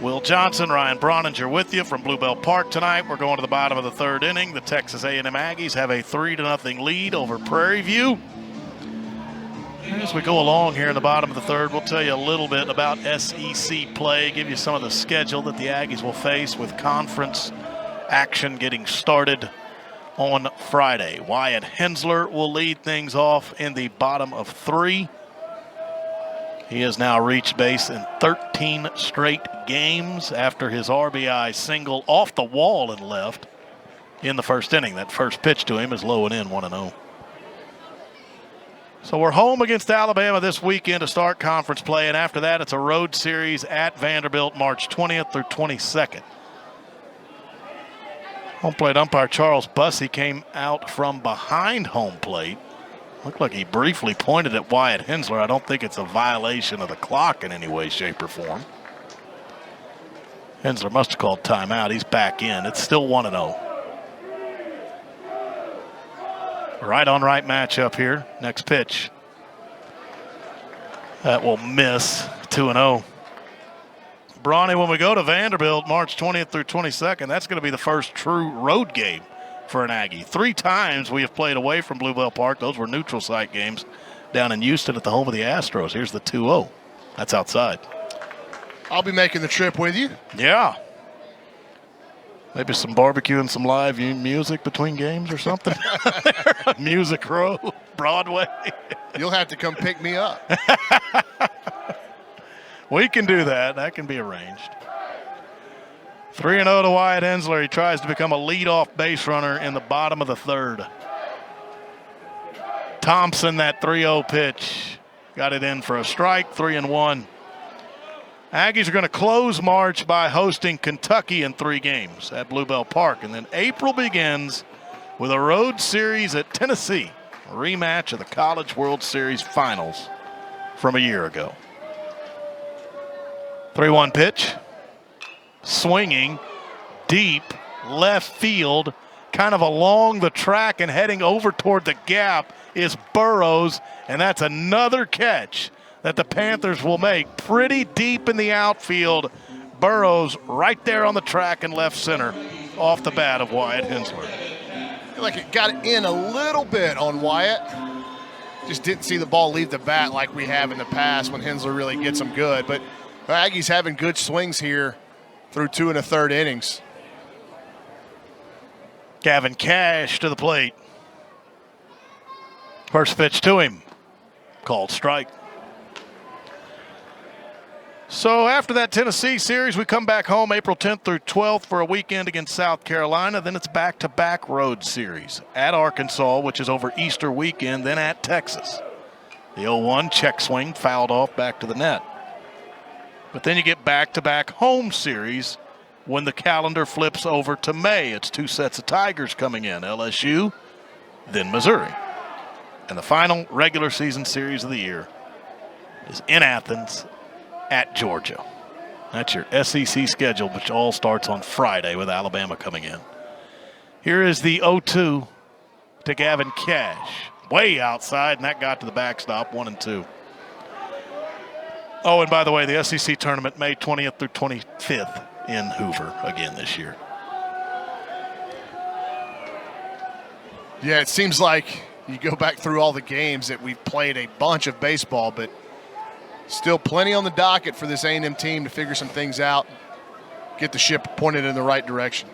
Will Johnson, Ryan Broninger with you from Bluebell Park tonight. We're going to the bottom of the third inning. The Texas A&M Aggies have a 3-0 lead over Prairie View. As we go along here in the bottom of the third, we'll tell you a little bit about SEC play, give you some of the schedule that the Aggies will face with conference action getting started on Friday. Wyatt Hensler will lead things off in the bottom of 3. He has now reached base in 13 straight games after his RBI single off the wall and left in the first inning. That first pitch to him is low and in, 1-0. So we're home against Alabama this weekend to start conference play, and after that it's a road series at Vanderbilt March 20th through 22nd. Home plate umpire Charles Bussey came out from behind home plate. Looked like he briefly pointed at Wyatt Hensler. I don't think it's a violation of the clock in any way, shape, or form. Hensler must have called timeout. He's back in. It's still 1-0. Right on right matchup here. Next pitch. That will miss, 2-0. Bronny, when we go to Vanderbilt March 20th through 22nd, that's going to be the first true road game for an Aggie. 3 times we have played away from Bluebell Park. Those were neutral site games down in Houston at the home of the Astros. Here's the 2-0. That's outside. I'll be making the trip with you. Yeah. Maybe some barbecue and some live music between games or something. Music Row, Broadway. You'll have to come pick me up. We can do that. That can be arranged. 3-0 to Wyatt Hensler. He tries to become a leadoff base runner in the bottom of the third. Thompson, that 3-0 pitch. Got it in for a strike, 3-1. Aggies are going to close March by hosting Kentucky in 3 games at Bluebell Park. And then April begins with a road series at Tennessee, a rematch of the College World Series finals from a year ago. 3-1 pitch. Swinging deep left field, kind of along the track and heading over toward the gap is Burrows, and that's another catch that the Panthers will make. Pretty deep in the outfield. Burrows right there on the track in left center off the bat of Wyatt Hensler. I feel like it got in a little bit on Wyatt. Just didn't see the ball leave the bat like we have in the past when Hensler really gets them good. But Aggies having good swings here through 2 1/3 innings. Gavin Cash to the plate. First pitch to him. Called strike. So after that Tennessee series, we come back home April 10th through 12th for a weekend against South Carolina. Then it's back-to-back road series at Arkansas, which is over Easter weekend, then at Texas. The 0-1 check swing fouled off back to the net. But then you get back-to-back home series when the calendar flips over to May. It's 2 sets of Tigers coming in, LSU, then Missouri. And the final regular season series of the year is in Athens at Georgia. That's your SEC schedule, which all starts on Friday with Alabama coming in. Here is the 0-2 to Gavin Cash. Way outside, and that got to the backstop, 1-2. Oh, and by the way, the SEC tournament, May 20th through 25th in Hoover again this year. Yeah, it seems like you go back through all the games that we've played a bunch of baseball, but still plenty on the docket for this A&M team to figure some things out, get the ship pointed in the right direction.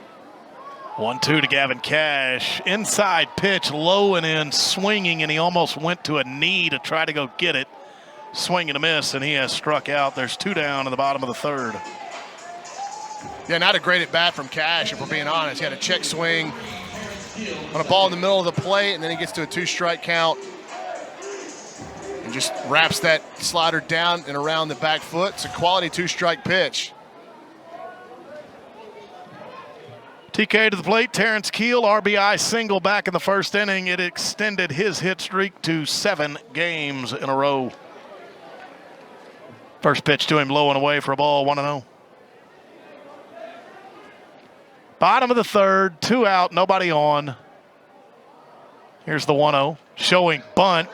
1-2 to Gavin Cash. Inside pitch, low and in, swinging, and he almost went to a knee to try to go get it. Swing and a miss, and he has struck out. There's 2 down in the bottom of the third. Yeah, not a great at bat from Cash, if we're being honest. He had a check swing on a ball in the middle of the plate, and then he gets to a 2-strike count and just wraps that slider down and around the back foot. It's a quality 2-strike pitch. TK to the plate, Terrence Keel, RBI single back in the first inning. It extended his hit streak to 7 games in a row. First pitch to him, low and away for a ball, 1-0. Bottom of the third, 2 out, nobody on. Here's the 1-0, showing bunt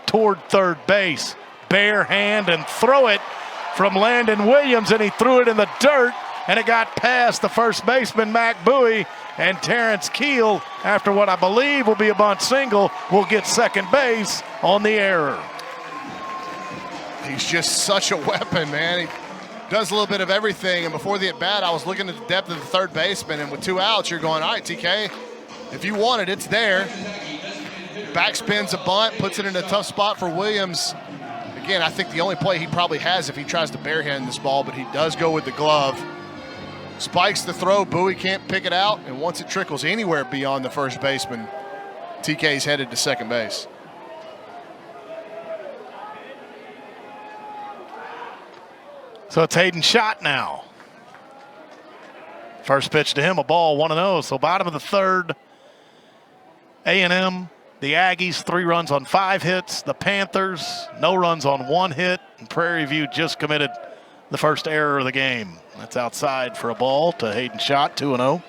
toward third base. Bare hand and throw it from Landon Williams, and he threw it in the dirt, and it got past the first baseman, Mac Bowie, and Terrence Keel, after what I believe will be a bunt single, will get second base on the error. He's just such a weapon, man. He does a little bit of everything, and before the at-bat, I was looking at the depth of the third baseman, and with 2 outs, you're going, all right, TK, if you want it, it's there. Backspins a bunt, puts it in a tough spot for Williams. Again, I think the only play he probably has if he tries to barehand this ball, but he does go with the glove. Spikes the throw, Bowie can't pick it out, and once it trickles anywhere beyond the first baseman, TK's headed to second base. So it's Hayden Schott now. First pitch to him, a ball, 1-0. So bottom of the third, A&M, the Aggies, 3 runs on 5 hits. The Panthers, no runs on 1 hit. And Prairie View just committed the first error of the game. That's outside for a ball to Hayden Schott, 2-0.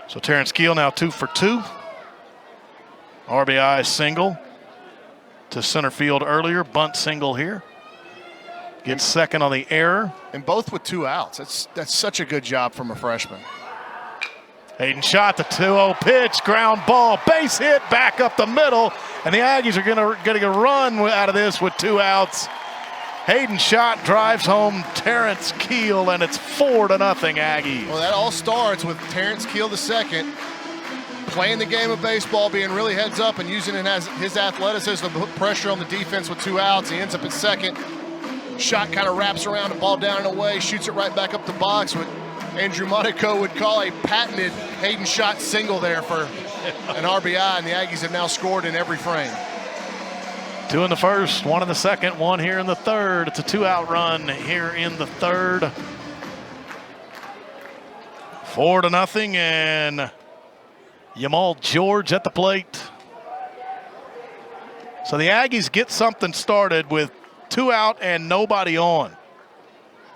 So Terrence Keel now 2 for 2. RBI single to center field earlier. Bunt single here. Gets second on the error. And both with 2 outs. That's such a good job from a freshman. Hayden Schott, the 2-0 pitch, ground ball, base hit, back up the middle, and the Aggies are going to get a run out of this with 2 outs. Hayden Schott drives home Terrence Keel, and it's 4-0 Aggies. Well, that all starts with Terrence Keel II playing the game of baseball, being really heads up and using it as his athleticism to put pressure on the defense with 2 outs. He ends up at second. Shot kind of wraps around the ball down and away, shoots it right back up the box. What Andrew Monaco would call a patented Hayden Schott single there for an RBI, and the Aggies have now scored in every frame. 2 in the first, 1 in the second, 1 here in the third. It's a 2-out run here in the third. 4-0, and Jamal George at the plate. So the Aggies get something started with 2 out and nobody on.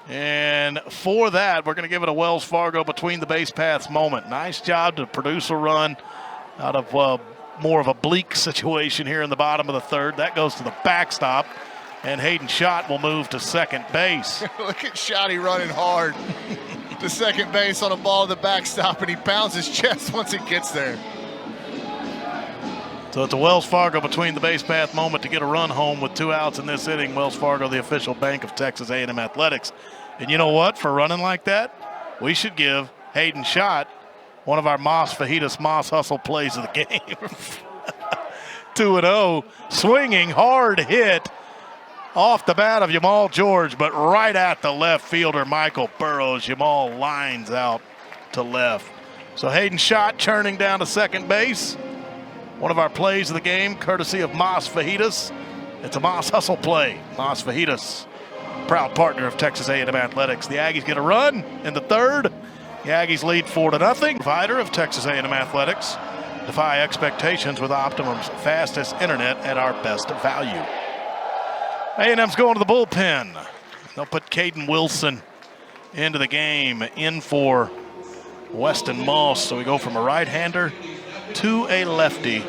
And for that, we're going to give it a Wells Fargo between the base paths moment. Nice job to produce a run out of more of a bleak situation here in the bottom of the third. That goes to the backstop, and Hayden Schott will move to second base. Look at Schotty running hard to second base on a ball to the backstop, and he pounds his chest once he gets there. So it's a Wells Fargo between the base path moment to get a run home with 2 outs in this inning. Wells Fargo, the official bank of Texas A&M Athletics. And you know what? For running like that, we should give Hayden Schott one of our Moss Fajitas Moss Hustle plays of the game. 2-0, swinging hard hit off the bat of Jamal George, but right at the left fielder, Michael Burrows. Jamal lines out to left. So Hayden Schott churning down to second base. One of our plays of the game, courtesy of Moss Fajitas. It's a Moss Hustle play. Moss Fajitas, proud partner of Texas A&M Athletics. The Aggies get a run in the third. The Aggies lead 4-0. Provider of Texas A&M Athletics. Defy expectations with Optimum's fastest internet at our best value. A&M's going to the bullpen. They'll put Caden Wilson into the game, in for Weston Moss. So we go from a right-hander to a lefty.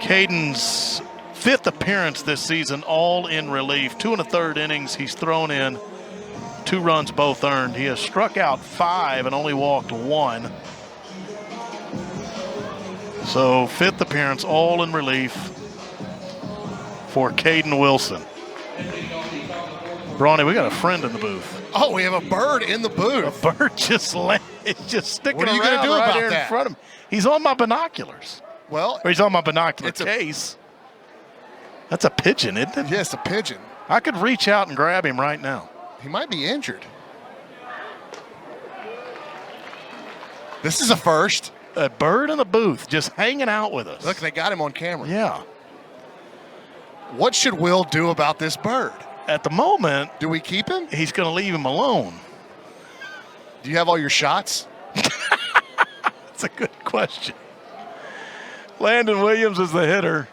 Caden's 5th appearance this season, all in relief. 2 1/3 innings. He's thrown in 2 runs, both earned. He has struck out 5 and only walked 1. So 5th appearance, all in relief for Caden Wilson. Brawny, we got a friend in the booth. Oh, we have a bird in the booth. A bird just it's just sticking What are you around gonna do right about here that? in front of him. He's on my binoculars. Well, Or he's on my binocular it's a- case. That's a pigeon, isn't it? yes, a pigeon. I could reach out and grab him right now. He might be injured. This is a first. A bird in the booth just hanging out with us. Look, they got him on camera. Yeah. What should Will do about this bird? At the moment, do we keep him? He's going to leave him alone. Do you have all your shots? That's a good question. Landon Williams is the hitter.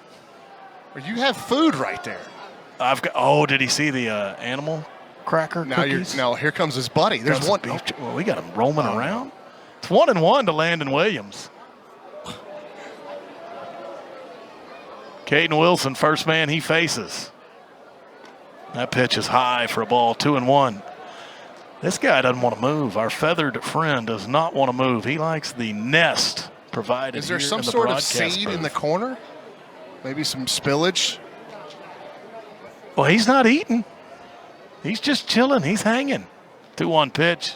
You have food right there. I've got. Oh, did he see the animal cracker cookies? No, here comes his buddy. There's one. Well, we got him roaming around. It's 1-1 to Landon Williams. Caden Wilson, first man he faces. That pitch is high for a ball, 2-1. This guy doesn't want to move. Our feathered friend does not want to move. He likes the nest provided. Is there here some in the sort of broadcast seed booth. in the corner? Maybe some spillage? Well, he's not eating. He's just chilling. He's hanging. 2-1 pitch.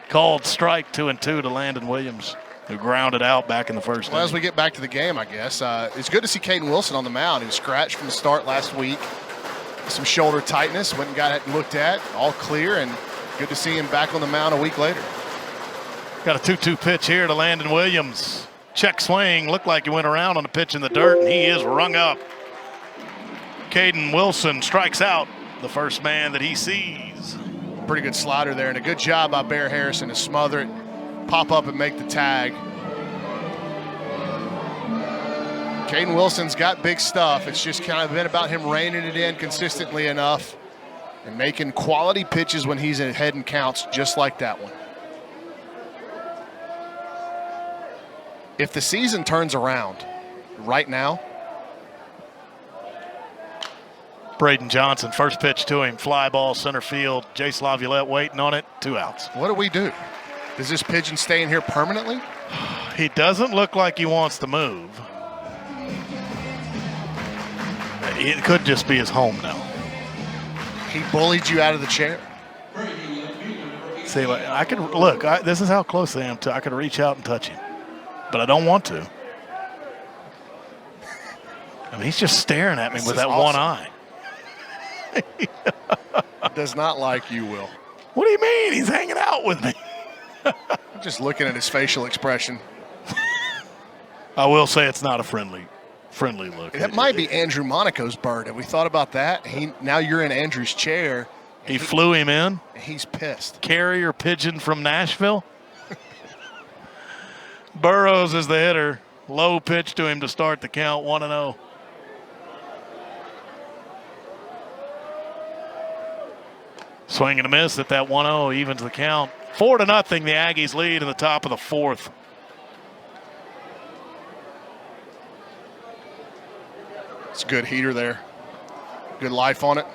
Called strike, 2-2 to Landon Williams, who grounded out back in the first inning. Well, as we get back to the game, I guess, it's good to see Caden Wilson on the mound, who scratched from the start last week. Some shoulder tightness, went and got it looked at, all clear, and good to see him back on the mound a week later. Got a 2-2 pitch here to Landon Williams. Check swing, looked like he went around on the pitch in the dirt, and he is rung up. Caden Wilson strikes out the first man that he sees. Pretty good slider there, and a good job by Bear Harrison to smother it, pop up and make the tag. Caden Wilson's got big stuff. It's just kind of been about him reining it in consistently enough and making quality pitches when he's ahead in counts, just like that one. If the season turns around right now, Braden Johnson, first pitch to him, fly ball center field. Jace Laviolette waiting on it, 2 outs. What do we do? Does this pigeon stay in here permanently? He doesn't look like he wants to move. It could just be his home now. He bullied you out of the chair. See, I could look. This is how close I am to. I could reach out and touch him, but I don't want to. I mean, he's just staring at me with that awesome. one eye. Does not like you, Will. What do you mean? He's hanging out with me. I'm just looking at his facial expression. I will say it's not a friendly look. That might be Andrew Monaco's bird. Have we thought about that? Now you're in Andrew's chair. He flew him in. He's pissed. Carrier pigeon from Nashville. Burrows is the hitter. Low pitch to him to start the count, 1-0. Swing and a miss at that 1-0, evens the count. 4-0, the Aggies lead in the top of the fourth. It's a good heater there. Good life on it.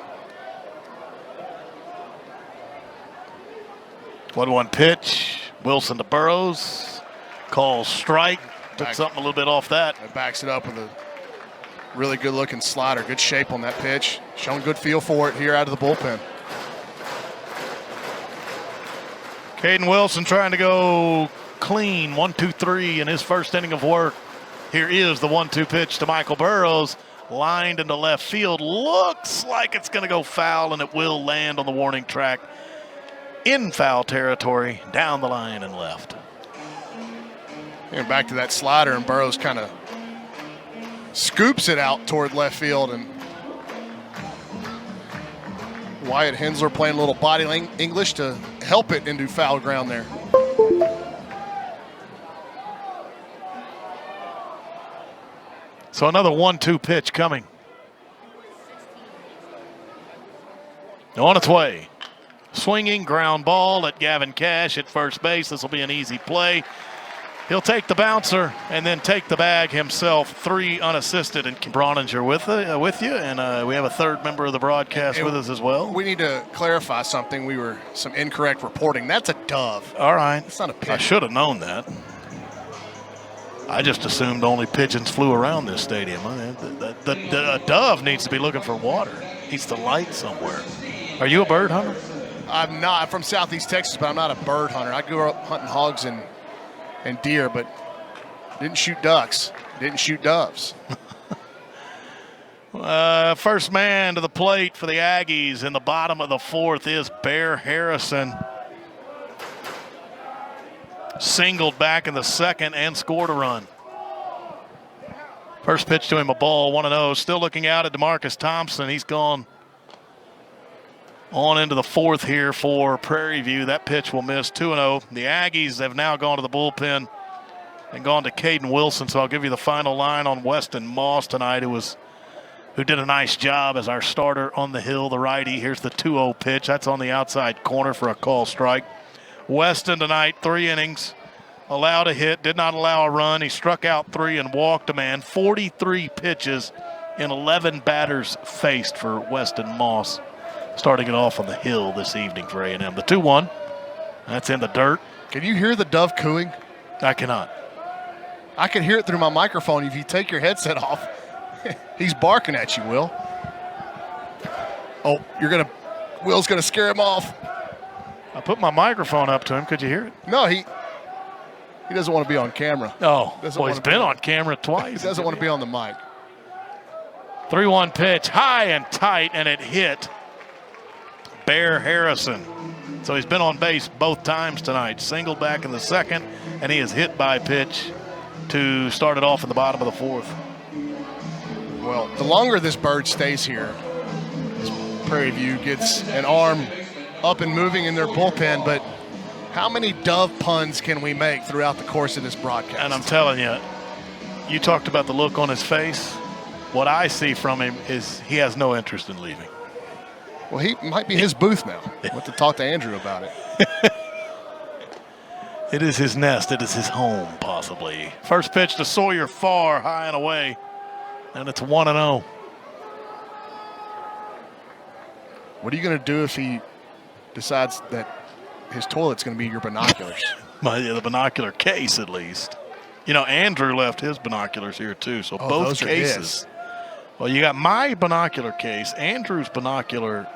1-1 pitch. Wilson to Burrows. Calls strike. Took something a little bit off that. It backs it up with a really good looking slider. Good shape on that pitch. Showing good feel for it here out of the bullpen. Caden Wilson trying to go clean. 1-2-3 in his first inning of work. Here is the 1-2 pitch to Michael Burrows. Lined into left field. Looks like it's going to go foul, and it will land on the warning track in foul territory, down the line and left. And back to that slider, and Burrows kind of scoops it out toward left field, and Wyatt Hensler playing a little body English to help it into foul ground there. So another 1-2 pitch coming. On its way. Swinging ground ball at Gavin Cash at first base. This will be an easy play. He'll take the bouncer and then take the bag himself. 3 unassisted. And Broninger with you. And we have a third member of the broadcast with us as well. We need to clarify something. Some incorrect reporting. That's a dove. All right. It's not a pigeon. I should have known that. I just assumed only pigeons flew around this stadium. The dove needs to be looking for water. Needs to light somewhere. Are you a bird hunter? I'm not. I'm from Southeast Texas, but I'm not a bird hunter. I grew up hunting hogs and deer, but didn't shoot ducks. Didn't shoot doves. First man to the plate for the Aggies in the bottom of the fourth is Bear Harrison. Singled back in the second and scored a run. First pitch to him, a ball, 1-0. Still looking out at DeMarcus Thompson. He's gone on into the fourth here for Prairie View. That pitch will miss, 2-0. The Aggies have now gone to the bullpen and gone to Caden Wilson. So I'll give you the final line on Weston Moss tonight, who did a nice job as our starter on the hill, the righty. Here's the 2-0 pitch. That's on the outside corner for a call strike. Weston tonight, 3 innings. Allowed a hit, did not allow a run. He struck out 3 and walked a man. 43 pitches in 11 batters faced for Weston Moss. Starting it off on the hill this evening for A&M. The 2-1, that's in the dirt. Can you hear the dove cooing? I cannot. I can hear it through my microphone. If you take your headset off, he's barking at you, Will. Oh, Will's gonna scare him off. I put my microphone up to him. Could you hear it? No, he doesn't want to be on camera. Oh, well, he's been on camera twice. He doesn't want to be on the mic. 3-1 pitch, high and tight, and it hit Bear Harrison. So he's been on base both times tonight. Singled back in the second, and he is hit by pitch to start it off in the bottom of the fourth. Well, the longer this bird stays here, Prairie View gets an arm up and moving in their bullpen, but how many dove puns can we make throughout the course of this broadcast? And I'm telling you, you talked about the look on his face. What I see from him is he has no interest in leaving. Well, he might be his booth now. We'll have to talk to Andrew about it. It is his nest. It is his home, possibly. First pitch to Sawyer far, high and away, and it's 1-0. What are you going to do if he decides that his toilet's going to be your binoculars? The binocular case, at least. You know, Andrew left his binoculars here, too, so both those cases. Well, you got my binocular case, Andrew's binoculars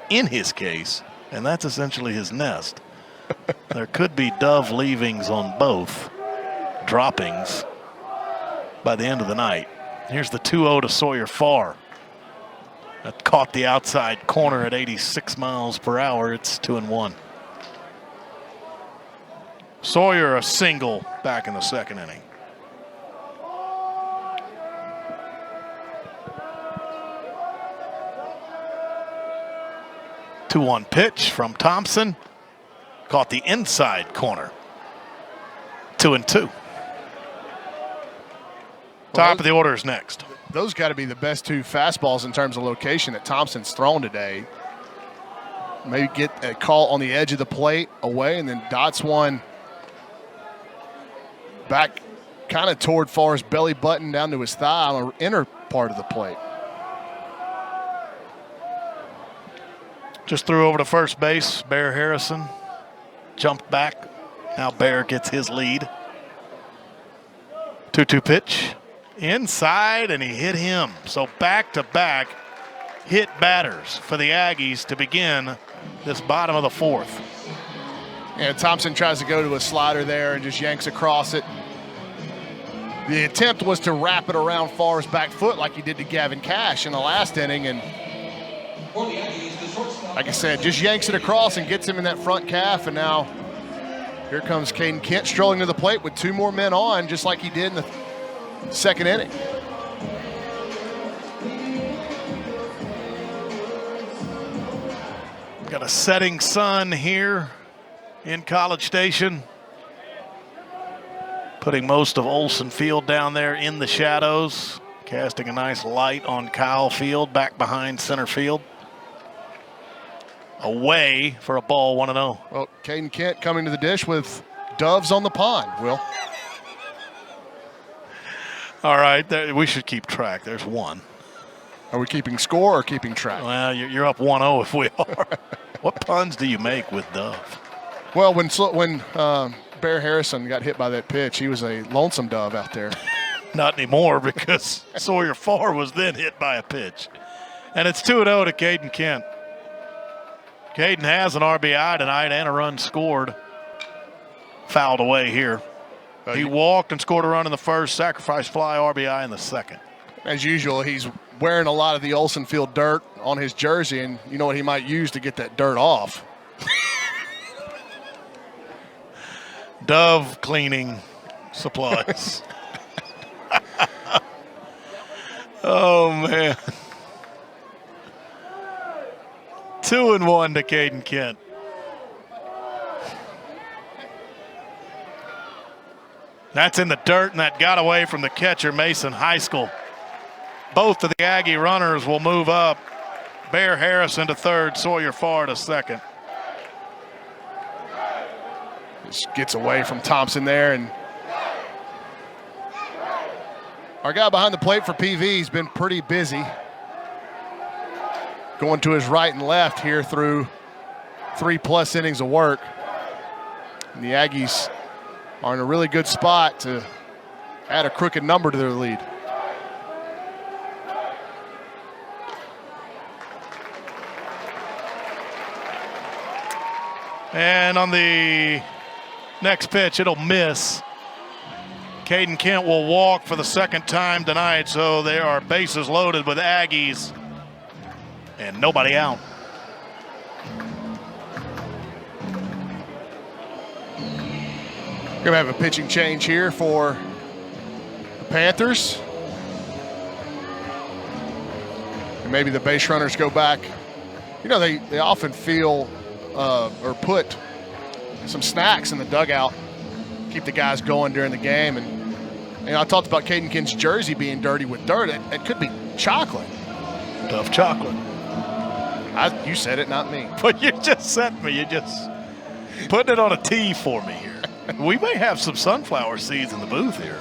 in his case, and that's essentially his nest. There could be dove leavings on both, droppings, by the end of the night. Here's the 2-0 to Sawyer far. That caught the outside corner at 86 miles per hour. It's 2-1. Sawyer a single back in the second inning. Two-one pitch from Thompson. Caught the inside corner. 2-2. Top of the order is next. Those got to be the best 2 fastballs in terms of location that Thompson's thrown today. Maybe get a call on the edge of the plate away, and then dots one back kind of toward Farr's belly button down to his thigh on the inner part of the plate. Just threw over to first base. Bear Harrison jumped back. Now Bear gets his lead. 2-2 pitch. Inside, and he hit him. So back-to-back hit batters for the Aggies to begin this bottom of the fourth. Yeah, Thompson tries to go to a slider there and just yanks across it. The attempt was to wrap it around Farr's back foot like he did to Gavin Cash in the last inning, and like I said, just yanks it across and gets him in that front calf, and now here comes Caden Kent strolling to the plate with 2 more men on, just like he did in the second inning. Got a setting sun here in College Station, putting most of Olsen Field down there in the shadows, casting a nice light on Kyle Field back behind center field. Away for a ball, 1-0. Well, Caden Kent coming to the dish with doves on the pond, Will. All right, we should keep track. There's 1. Are we keeping score or keeping track? Well, you're up 1-0 if we are. What puns do you make with dove? Well, when Bear Harrison got hit by that pitch, he was a lonesome dove out there. Not anymore, because Sawyer Farr was then hit by a pitch. And it's 2-0 to Caden Kent. Caden has an RBI tonight and a run scored. Fouled away here. He walked and scored a run in the first, sacrifice fly RBI in the second. As usual, he's wearing a lot of the Olsen Field dirt on his jersey, and you know what he might use to get that dirt off? Dove cleaning supplies. Oh, man. 2-1 to Caden Kent. That's in the dirt, and that got away from the catcher, Mason Heiskell. Both of the Aggie runners will move up. Bear Harrison to third, Sawyer Farr to second. Just gets away from Thompson there, and our guy behind the plate for PV has been pretty busy. Going to his right and left here through 3+ innings of work. And the Aggies are in a really good spot to add a crooked number to their lead. And on the next pitch, it'll miss. Caden Kent will walk for the second time tonight, so they are bases loaded with Aggies and nobody out. We're going to have a pitching change here for the Panthers. And maybe the base runners go back. You know, they often feel or put some snacks in the dugout, keep the guys going during the game. And I talked about Caden Kent's jersey being dirty with dirt. It could be chocolate. Tough chocolate. You said it, not me. But you just sent me. You just putting it on a tee for me here. We may have some sunflower seeds in the booth here.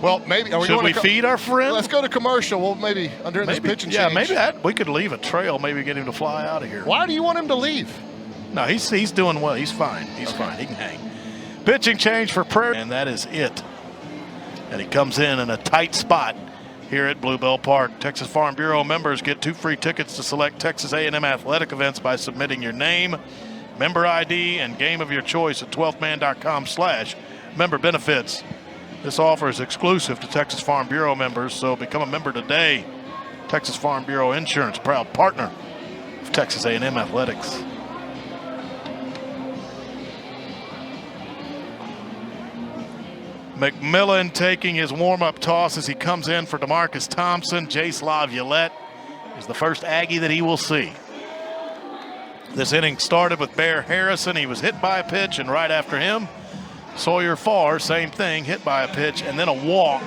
Well, maybe. Should we feed our friend? Let's go to commercial. Well, maybe during this pitching change. Yeah, maybe we could leave a trail. Maybe get him to fly out of here. Why do you want him to leave? No, he's doing well. He's fine. He's fine. He can hang. Pitching change for Prairie, and that is it. And he comes in a tight spot here at Bluebell Park. Texas Farm Bureau members get 2 free tickets to select Texas A&M athletic events by submitting your name, member ID, and game of your choice at 12man.com/member benefits. This offer is exclusive to Texas Farm Bureau members, so become a member today. Texas Farm Bureau Insurance, proud partner of Texas A&M athletics. McMillan taking his warm-up toss as he comes in for DeMarcus Thompson. Jace Laviolette is the first Aggie that he will see. This inning started with Bear Harrison. He was hit by a pitch, and right after him, Sawyer Farr, same thing, hit by a pitch, and then a walk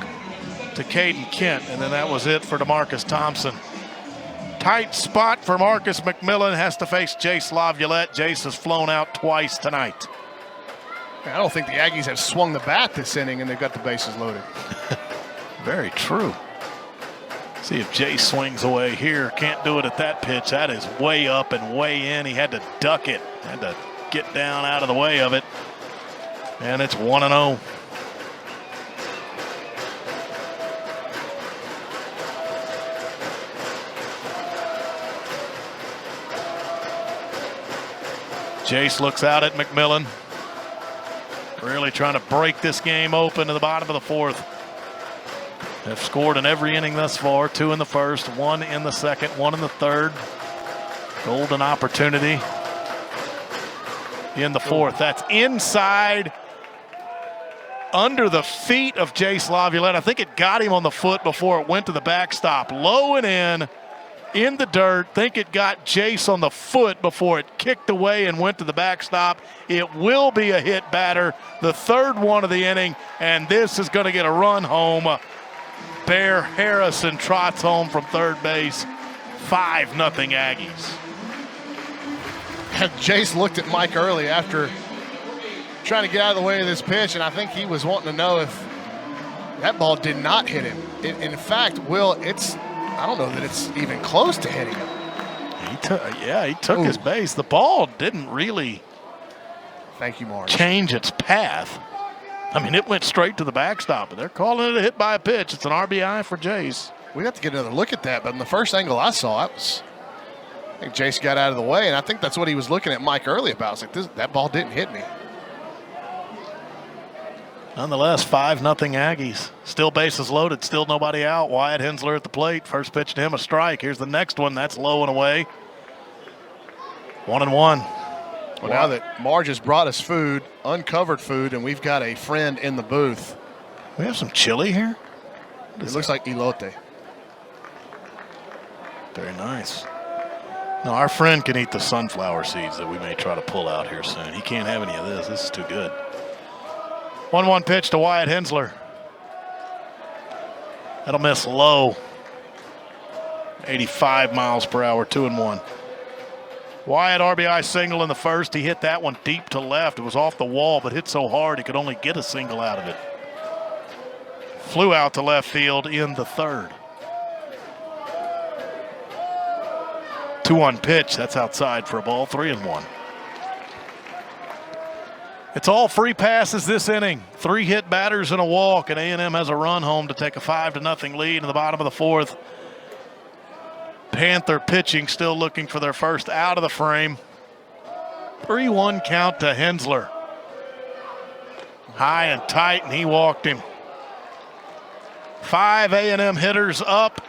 to Caden Kent, and then that was it for DeMarcus Thompson. Tight spot for Marcus McMillan, has to face Jace Laviolette. Jace has flown out twice tonight. I don't think the Aggies have swung the bat this inning, and they've got the bases loaded. Very true. See if Jace swings away here. Can't do it at that pitch. That is way up and way in. He had to duck it, had to get down out of the way of it. And it's 1-0. Jace looks out at McMillan. Really trying to break this game open to the bottom of the fourth. They've scored in every inning thus far. 2 in the first, 1 in the second, 1 in the third. Golden opportunity in the fourth. That's inside, under the feet of Jace Laviolette. I think it got him on the foot before it went to the backstop. Low and in the dirt. Think it got Jace on the foot before it kicked away and went to the backstop. It will be a hit batter, the third one of the inning, and this is going to get a run home. Bear Harrison trots home from third base. 5-0 Aggies. Jace looked at Mike early after trying to get out of the way of this pitch, and I think he was wanting to know if that ball did not hit him. In fact, Will, I don't know that it's even close to hitting him. He took his base. The ball didn't really change its path. I mean, it went straight to the backstop, but they're calling it a hit by a pitch. It's an RBI for Jace. We'd have to get another look at that, but in the first angle I saw, I think Jace got out of the way, and I think that's what he was looking at Mike early about. I was like, that ball didn't hit me. Nonetheless, 5-0 Aggies. Still bases loaded, still nobody out. Wyatt Hensler at the plate. First pitch to him, a strike. Here's the next one. That's low and away. 1-1. Well, now that Marge has brought us food, uncovered food, and we've got a friend in the booth. We have some chili here? It looks like elote. Very nice. Now, our friend can eat the sunflower seeds that we may try to pull out here soon. He can't have any of this. This is too good. 1-1 pitch to Wyatt Hensler. That'll miss low. 85 miles per hour, 2-1. Wyatt RBI single in the first. He hit that one deep to left. It was off the wall, but hit so hard he could only get a single out of it. Flew out to left field in the third. 2-1 pitch. That's outside for a ball, 3-1. It's all free passes this inning. 3 hit batters and a walk, and A&M has a run home to take a 5-0 lead in the bottom of the fourth. Panther pitching still looking for their first out of the frame. 3-1 count to Hensler. High and tight, and he walked him. 5 A&M hitters up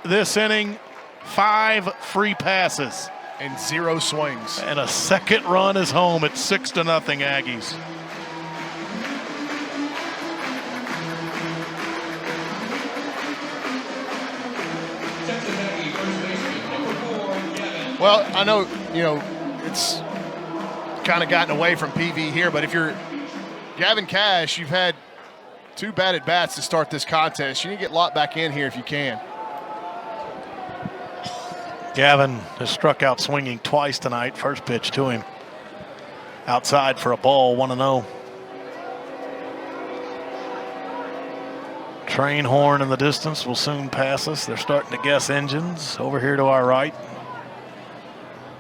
this inning. 5 free passes. And 0 swings. And a second run is home. It's 6-0 Aggies. Well, I know, it's kind of gotten away from PV here, but if you're Gavin Cash, you've had 2 bad at-bats to start this contest. You need to get locked back in here if you can. Gavin has struck out swinging twice tonight. First pitch to him. Outside for a ball, 1-0. Train horn in the distance will soon pass us. They're starting to guess engines over here to our right.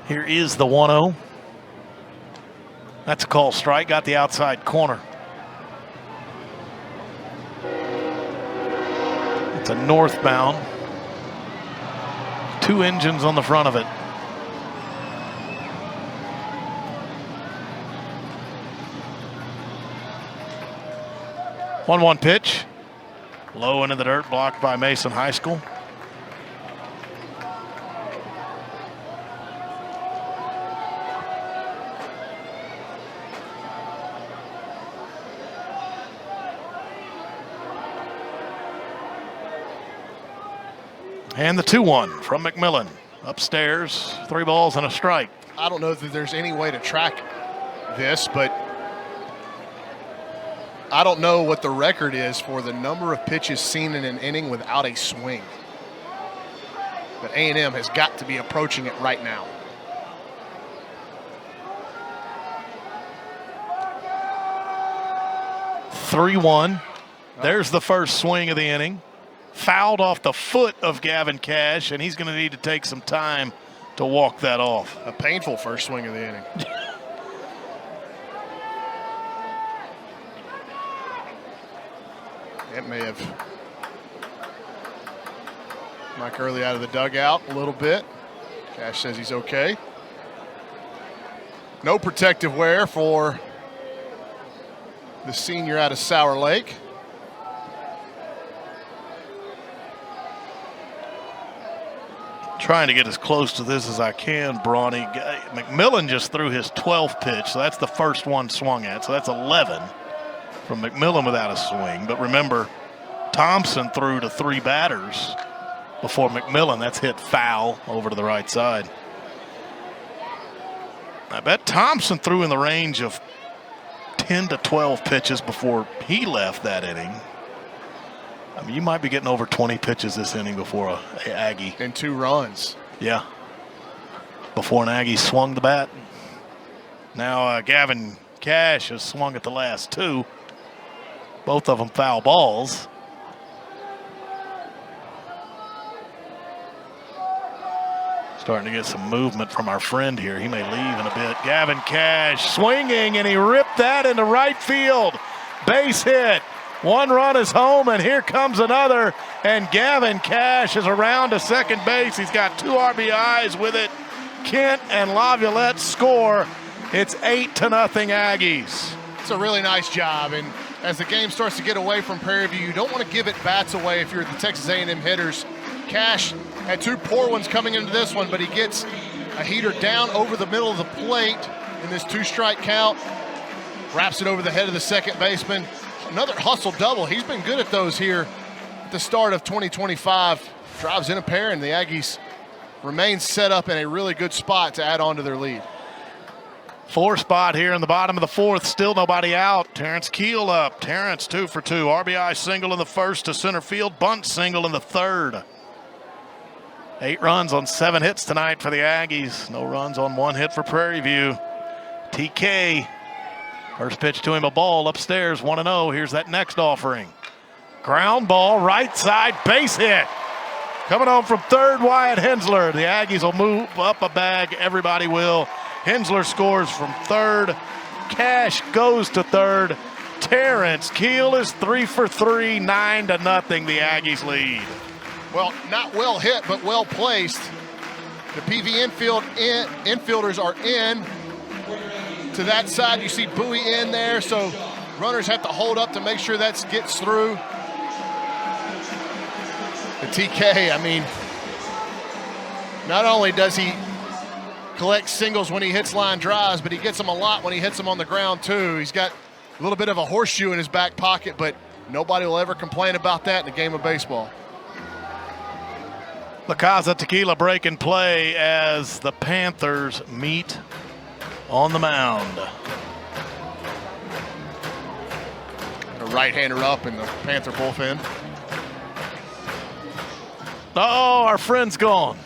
Here is the 1-0. That's a call strike. Got the outside corner. It's a northbound. 2 engines on the front of it. One pitch. Low into the dirt, blocked by Mason High School. And the 2-1 from McMillan. Upstairs, 3 balls and a strike. I don't know that there's any way to track this, but I don't know what the record is for the number of pitches seen in an inning without a swing. But A&M has got to be approaching it right now. (3-1). There's the first swing of the inning. Fouled off the foot of Gavin Cash, and he's going to need to take some time to walk that off. A painful first swing of the inning. It may have Mike Early out of the dugout a little bit. Cash says he's okay. No protective wear for the senior out of Sour Lake. Trying to get as close to this as I can, Brawny. McMillan just threw his 12th pitch, so that's the first one swung at. So that's 11 from McMillan without a swing. But remember, Thompson threw to 3 batters before McMillan. That's hit foul over to the right side. I bet Thompson threw in the range of 10 to 12 pitches before he left that inning. I mean, you might be getting over 20 pitches this inning before a Aggie. And 2 runs. Yeah. Before an Aggie swung the bat. Now Gavin Cash has swung at the last 2. Both of them foul balls. Starting to get some movement from our friend here. He may leave in a bit. Gavin Cash swinging, and he ripped that into right field. Base hit. 1 run is home, and here comes another. And Gavin Cash is around to second base. He's got 2 RBIs with it. Kent and Laviolette score. It's 8-0 Aggies. It's a really nice job. And as the game starts to get away from Prairie View, you don't want to give it bats away if you're the Texas A&M hitters. Cash had 2 poor ones coming into this one, but he gets a heater down over the middle of the plate in this 2-strike count. Wraps it over the head of the second baseman. Another hustle double. He's been good at those here at the start of 2025. Drives in a pair, and the Aggies remains set up in a really good spot to add on to their lead. 4 spot here in the bottom of the 4th. Still nobody out. Terrence Keel up. Terrence 2 for 2. RBI single in the 1st to center field. Bunt single in the 3rd. 8 runs on 7 hits tonight for the Aggies. No runs on 1 hit for Prairie View. TK. First pitch to him, a ball upstairs, 1-0. Here's that next offering. Ground ball, right side, base hit. Coming home from 3rd, Wyatt Hensler. The Aggies will move up a bag. Everybody will. Hensler scores from 3rd. Cash goes to 3rd. Terrence Keel is 3 for 3, 9-0. The Aggies lead. Well, not well hit, but well placed. The PV infielders are in. To that side, you see Bowie in there, so runners have to hold up to make sure that gets through. The TK, I mean, not only does he collect singles when he hits line drives, but he gets them a lot when he hits them on the ground too. He's got a little bit of a horseshoe in his back pocket, but nobody will ever complain about that in a game of baseball. La Casa Tequila break and play as the Panthers meet on the mound. A right-hander up in the Panther bullpen. Oh, our friend's gone.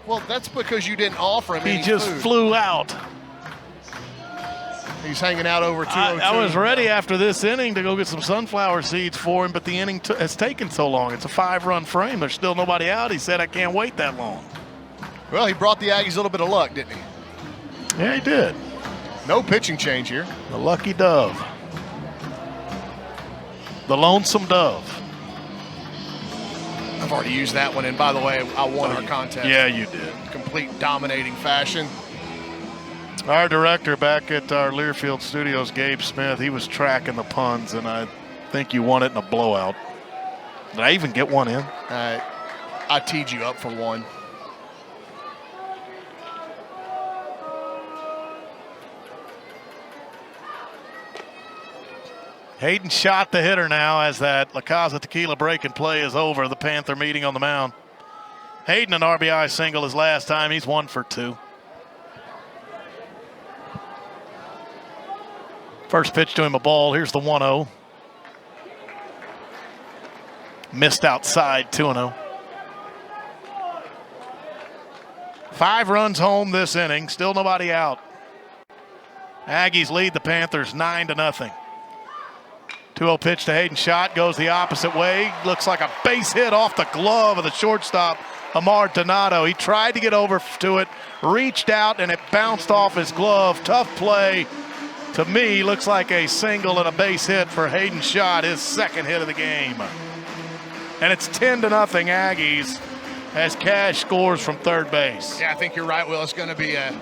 Well, that's because you didn't offer him any He just food. flew out. He's hanging out over 202. I was ready after this inning to go get some sunflower seeds for him, but the inning has taken so long. It's a 5-run frame. There's still nobody out. He said, I can't wait that long. Well, he brought the Aggies a little bit of luck, didn't he? Yeah, he did. No pitching change here. The lucky dove. The lonesome dove. I've already used that one, and by the way, I won our contest. Yeah, you did. Complete dominating fashion. Our director back at our Learfield studios, Gabe Smith, he was tracking the puns, and I think you won it in a blowout. Did I even get one in? I teed you up for one. Hayden shot the hitter now as that La Casa Tequila break and play is over. The Panther meeting on the mound. Hayden an RBI single his last time. He's 1 for 2. First pitch to him, a ball. Here's the 1-0. Missed outside, 2-0. 5 runs home this inning. Still nobody out. Aggies lead the Panthers 9-0. 2-0 pitch to Hayden. Shot goes the opposite way. Looks like a base hit off the glove of the shortstop, Amar Donato. He tried to get over to it, reached out, and it bounced off his glove. Tough play. To me, looks like a single and a base hit for Hayden Schott, his 2nd hit of the game. And it's 10-0 Aggies as Cash scores from 3rd base. Yeah, I think you're right, Will. It's going to be a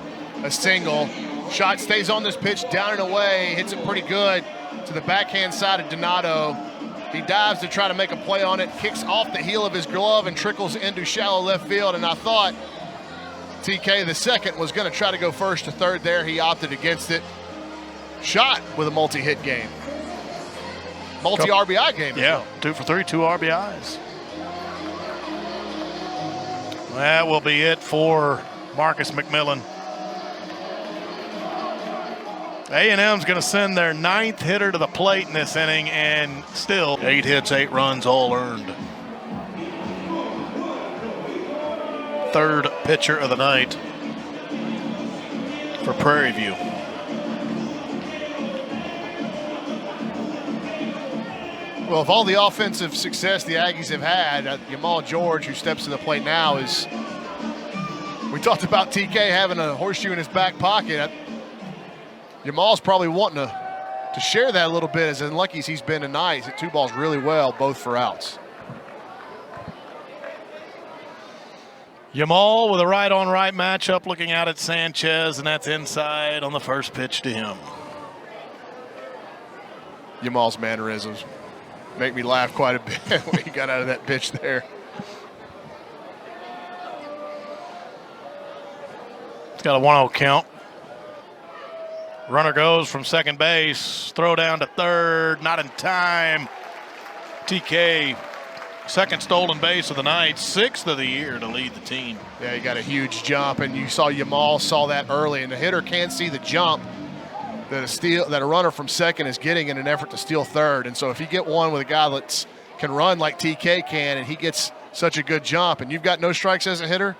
single. Schott stays on this pitch, down and away, hits it pretty good to the backhand side of Donato. He dives to try to make a play on it, kicks off the heel of his glove and trickles into shallow left field. And I thought TK, the second, was going to try to go 1st to 3rd there. He opted against it. Schott with a multi-hit game. Multi-RBI game. Yeah, 2 for 3, 2 RBIs. That will be it for Marcus McMillan. A&M's going to send their 9th hitter to the plate in this inning, and still 8 hits, 8 runs, all earned. 3rd pitcher of the night for Prairie View. Well, of all the offensive success the Aggies have had, Jamal George, who steps to the plate now, is. We talked about TK having a horseshoe in his back pocket. Jamal's probably wanting to share that a little bit, as unlucky as he's been tonight. He's hit 2 balls really well, both for outs. Jamal with a right-on-right matchup, looking out at Sanchez, and that's inside on the first pitch to him. Jamal's mannerisms make me laugh quite a bit when he got out of that pitch there. It's got a 1-0 count. Runner goes from second base, throw down to 3rd, not in time. TK Second stolen base of the night, 6th of the year to lead the team. Yeah, he got a huge jump, and you saw Yamal saw that early, and the hitter can't see the jump that a runner from second is getting in an effort to steal third. And so if you get one with a guy that can run like TK can, and he gets such a good jump, and you've got no strikes as a hitter,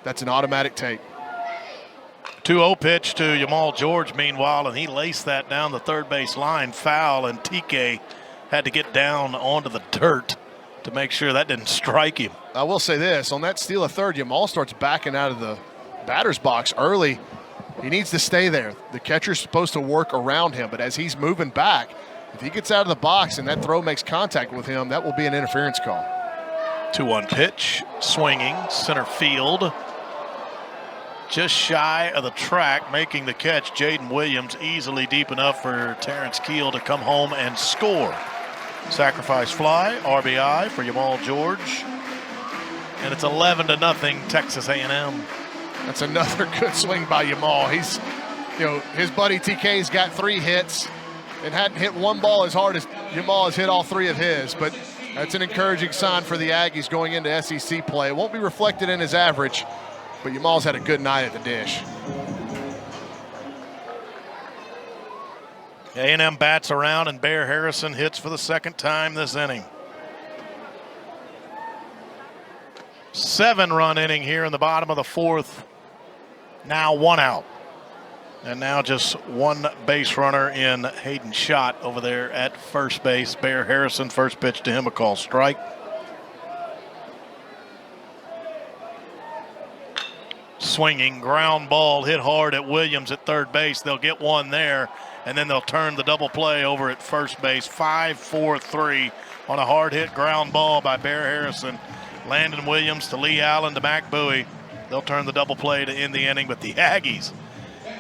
that's an automatic take. 2-0 pitch to Yamal George, meanwhile, and he laced that down the third base line, foul, and TK had to get down onto the dirt to make sure that didn't strike him. I will say this, on that steal of third, Yamal starts backing out of the batter's box early. He needs to stay there. The catcher's supposed to work around him, but as he's moving back, if he gets out of the box and that throw makes contact with him, that will be an interference call. 2-1 pitch, swinging, center field. Just shy of the track, making the catch. Jaden Williams easily deep enough for Terrence Keel to come home and score. Sacrifice fly, RBI for Yamal George. And it's 11-0 Texas A&M. That's another good swing by Yamal. He's, his buddy TK's got 3 hits and hadn't hit one ball as hard as Yamal has hit all 3 of his. But that's an encouraging sign for the Aggies going into SEC play. It won't be reflected in his average, but Yamal's had a good night at the dish. A&M bats around, and Bear Harrison hits for the second time this inning. 7-run inning here in the bottom of the 4th. Now 1 out. And now just 1 base runner in Hayden Schott over there at first base. Bear Harrison, first pitch to him, a call strike. Swinging, ground ball, hit hard at Williams at third base. They'll get 1 there, and then they'll turn the double play over at first base. 5-4-3 on a hard hit ground ball by Bear Harrison. Landon Williams to Lee Allen to Mac Bowie. They'll turn the double play to end the inning, but the Aggies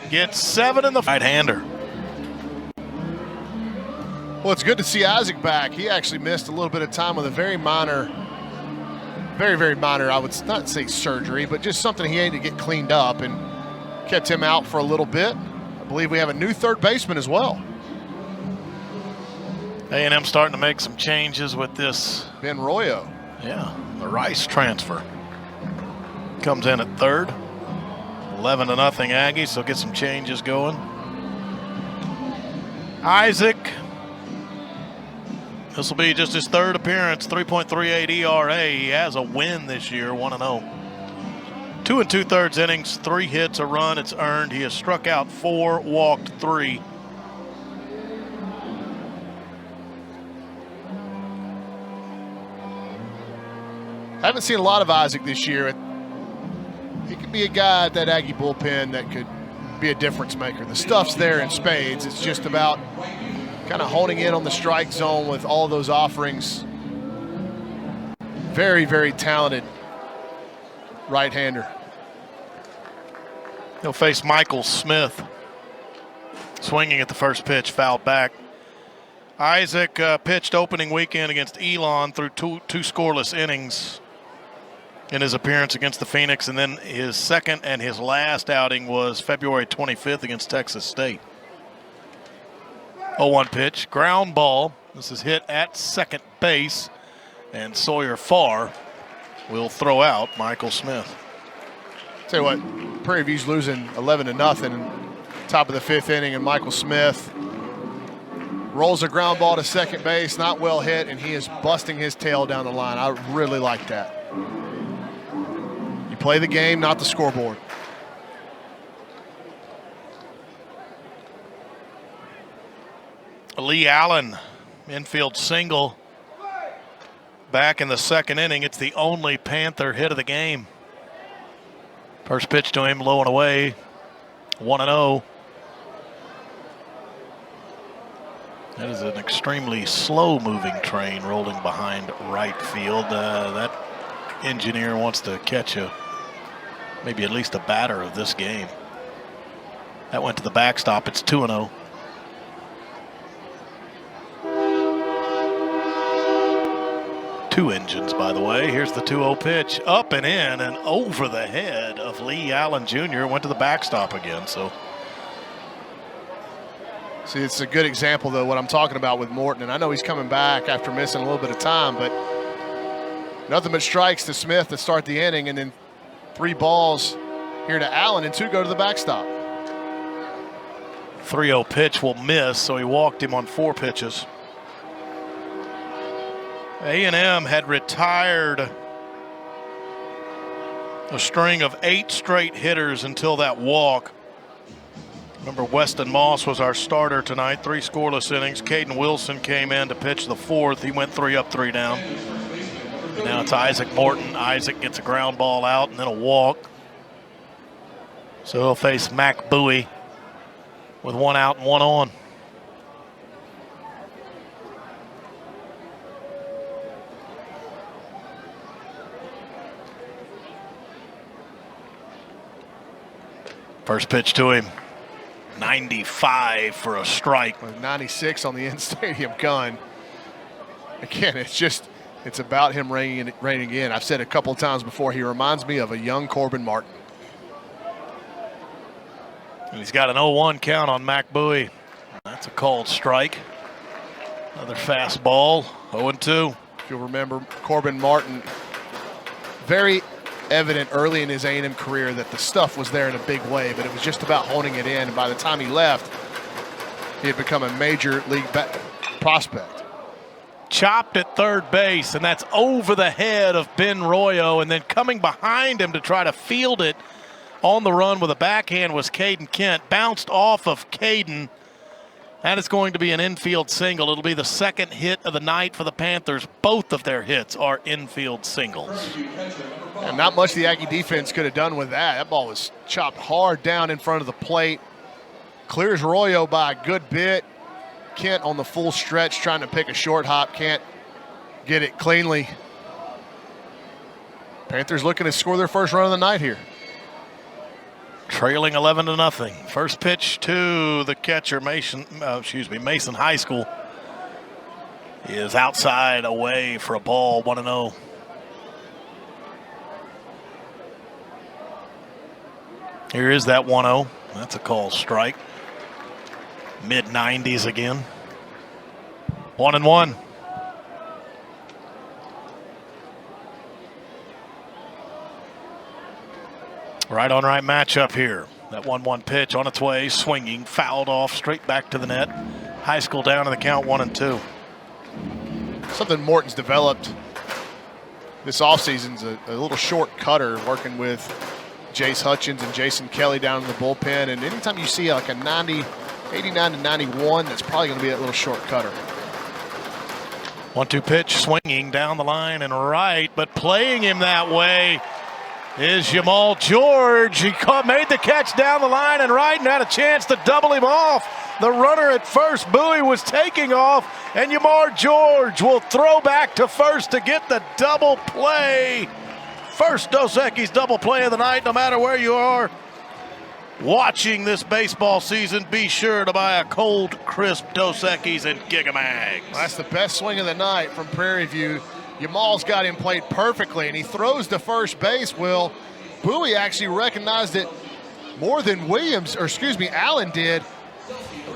get 7 in the right-hander. Well, it's good to see Isaac back. He actually missed a little bit of time with a very minor, I would not say surgery, but just something he had to get cleaned up, and kept him out for a little bit. I believe we have a new third baseman as well. A&M starting to make some changes with this. Ben Royo. Yeah, the Rice transfer. Comes in at third. 11-0 Aggies, so get some changes going. Isaac. This will be just his 3rd appearance, 3.38 ERA. He has a win this year, 1-0. 2 2/3 innings, 3 hits, a run, it's earned. He has struck out 4, walked 3. I haven't seen a lot of Isaac this year. He could be a guy at that Aggie bullpen that could be a difference maker. The stuff's there in spades. It's just about kind of honing in on the strike zone with all those offerings. Very, very talented right-hander. He'll face Michael Smith. Swinging at the first pitch, fouled back. Isaac pitched opening weekend against Elon through two scoreless innings in his appearance against the Phoenix, and then his second and his last outing was February 25th against Texas State. 0-1 pitch, ground ball. This is hit at second base, and Sawyer Farr will throw out Michael Smith. Tell you what, Prairie View's losing 11-0, top of the 5th inning, and Michael Smith rolls a ground ball to second base, not well hit, and he is busting his tail down the line. I really like that. You play the game, not the scoreboard. Lee Allen, infield single. Back in the second inning, it's the only Panther hit of the game. First pitch to him, low and away, 1-0. That is an extremely slow-moving train rolling behind right field. That engineer wants to catch maybe at least a batter of this game. That went to the backstop. It's 2-0. Two engines, by the way. Here's the 2-0 pitch. Up and in and over the head of Lee Allen Jr. Went to the backstop again. So, see, it's a good example, though, what I'm talking about with Morton. And I know he's coming back after missing a little bit of time, but Nothing but strikes to Smith to start the inning, and then 3 balls here to Allen, and 2 go to the backstop. 3-0 pitch will miss, so he walked him on 4 pitches. A&M had retired a string of 8 straight hitters until that walk. Remember, Weston Moss was our starter tonight, 3 scoreless innings. Caden Wilson came in to pitch the 4th. He went 3 up, 3 down. And now it's Isaac Morton. Isaac gets a ground ball out and then a walk. So he'll face Mac Bowie with 1 out and 1 on. First pitch to him, 95 for a strike. With 96 on the in-stadium gun. Again, it's about him reining in. I've said a couple of times before, he reminds me of a young Corbin Martin. And he's got an 0-1 count on Mac Bowie. That's a called strike. Another fastball, 0-2. If you'll remember, Corbin Martin, very evident early in his A&M career that the stuff was there in a big way, but it was just about holding it in. And by the time he left, he had become a major league prospect. Chopped at third base, and that's over the head of Ben Royo, and then coming behind him to try to field it on the run with a backhand was Caden Kent. Bounced off of Caden. That is going to be an infield single. It'll be the 2nd hit of the night for the Panthers. Both of their hits are infield singles. And not much the Aggie defense could have done with that. That ball was chopped hard down in front of the plate. Clears Royo by a good bit. Kent on the full stretch trying to pick a short hop. Can't get it cleanly. Panthers looking to score their first run of the night here. Trailing 11-0. First pitch to the catcher, Mason High School, is outside away for a ball, 1-0. Here is that 1-0. That's a called strike. Mid-90s again. 1-1. Right on right matchup here. That 1-1 pitch on its way, swinging, fouled off, straight back to the net. High School down in the count, 1-2. Something Morton's developed this offseason is a little short cutter, working with Jace Hutchins and Jason Kelly down in the bullpen. And anytime you see like a 89 to 91, that's probably going to be that little short cutter. 1-2 pitch, swinging down the line and right, but playing him that way is Jamal George. He made the catch down the line and right and had a chance to double him off. The runner at first, Bowie, was taking off, and Jamal George will throw back to first to get the double play. First Dos Equis double play of the night. No matter where you are watching this baseball season, be sure to buy a cold, crisp Dos Equis and Gigamags. That's the best swing of the night from Prairie View. Jamal's got him played perfectly, and he throws to first base. Will Bowie actually recognized it more than Allen did.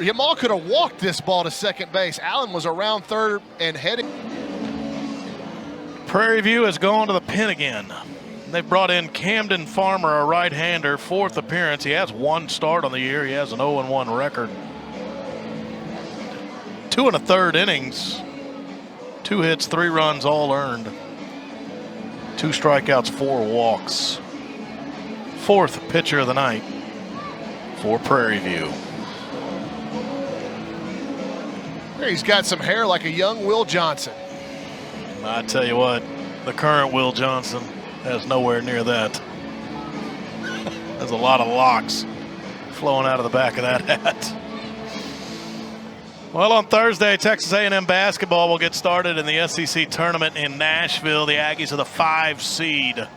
Jamal could have walked this ball to second base. Allen was around third and heading. Prairie View has gone to the pen again. They've brought in Camden Farmer, a right-hander, 4th appearance. He has 1 start on the year. He has an 0-1 record. 2 1/3 innings. 2 hits, 3 runs, all earned. 2 strikeouts, 4 walks. 4th pitcher of the night for Prairie View. He's got some hair like a young Will Johnson. I tell you what, the current Will Johnson has nowhere near that. There's a lot of locks flowing out of the back of that hat. Well, on Thursday, Texas A&M basketball will get started in the SEC tournament in Nashville. The Aggies are the 5 seed.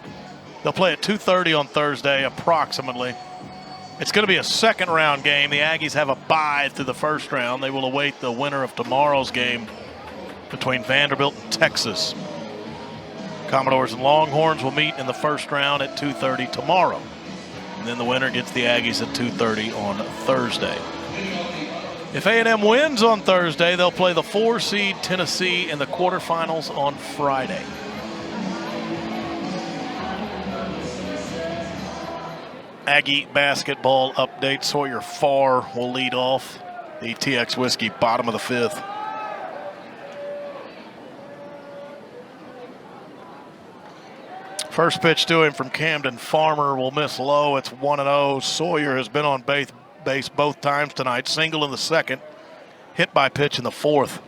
They'll play at 2:30 on Thursday, approximately. It's going to be a second-round game. The Aggies have a bye through the first round. They will await the winner of tomorrow's game between Vanderbilt and Texas. Commodores and Longhorns will meet in the first round at 2:30 tomorrow. And then the winner gets the Aggies at 2:30 on Thursday. If A&M wins on Thursday, they'll play the 4 seed Tennessee in the quarterfinals on Friday. Aggie basketball update. Sawyer Farr will lead off the TX Whiskey, bottom of the 5th. First pitch to him from Camden Farmer will miss low. It's 1-0. Sawyer has been on base both times tonight. Single in the 2nd, hit by pitch in the 4th.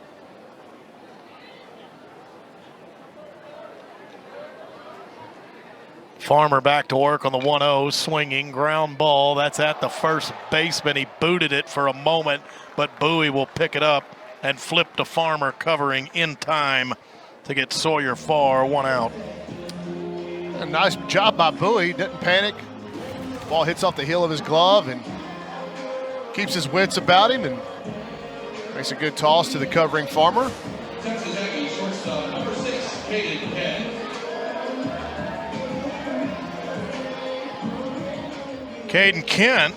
Farmer back to work on the 1-0, swinging, ground ball. That's at the first baseman. He booted it for a moment, but Bowie will pick it up and flip to Farmer, covering in time to get Sawyer Farr 1 out. A nice job by Bowie. Didn't panic. Ball hits off the heel of his glove and keeps his wits about him and makes a good toss to the covering Farmer. Texas Aggies shortstop number 6, Caden Kent. Caden Kent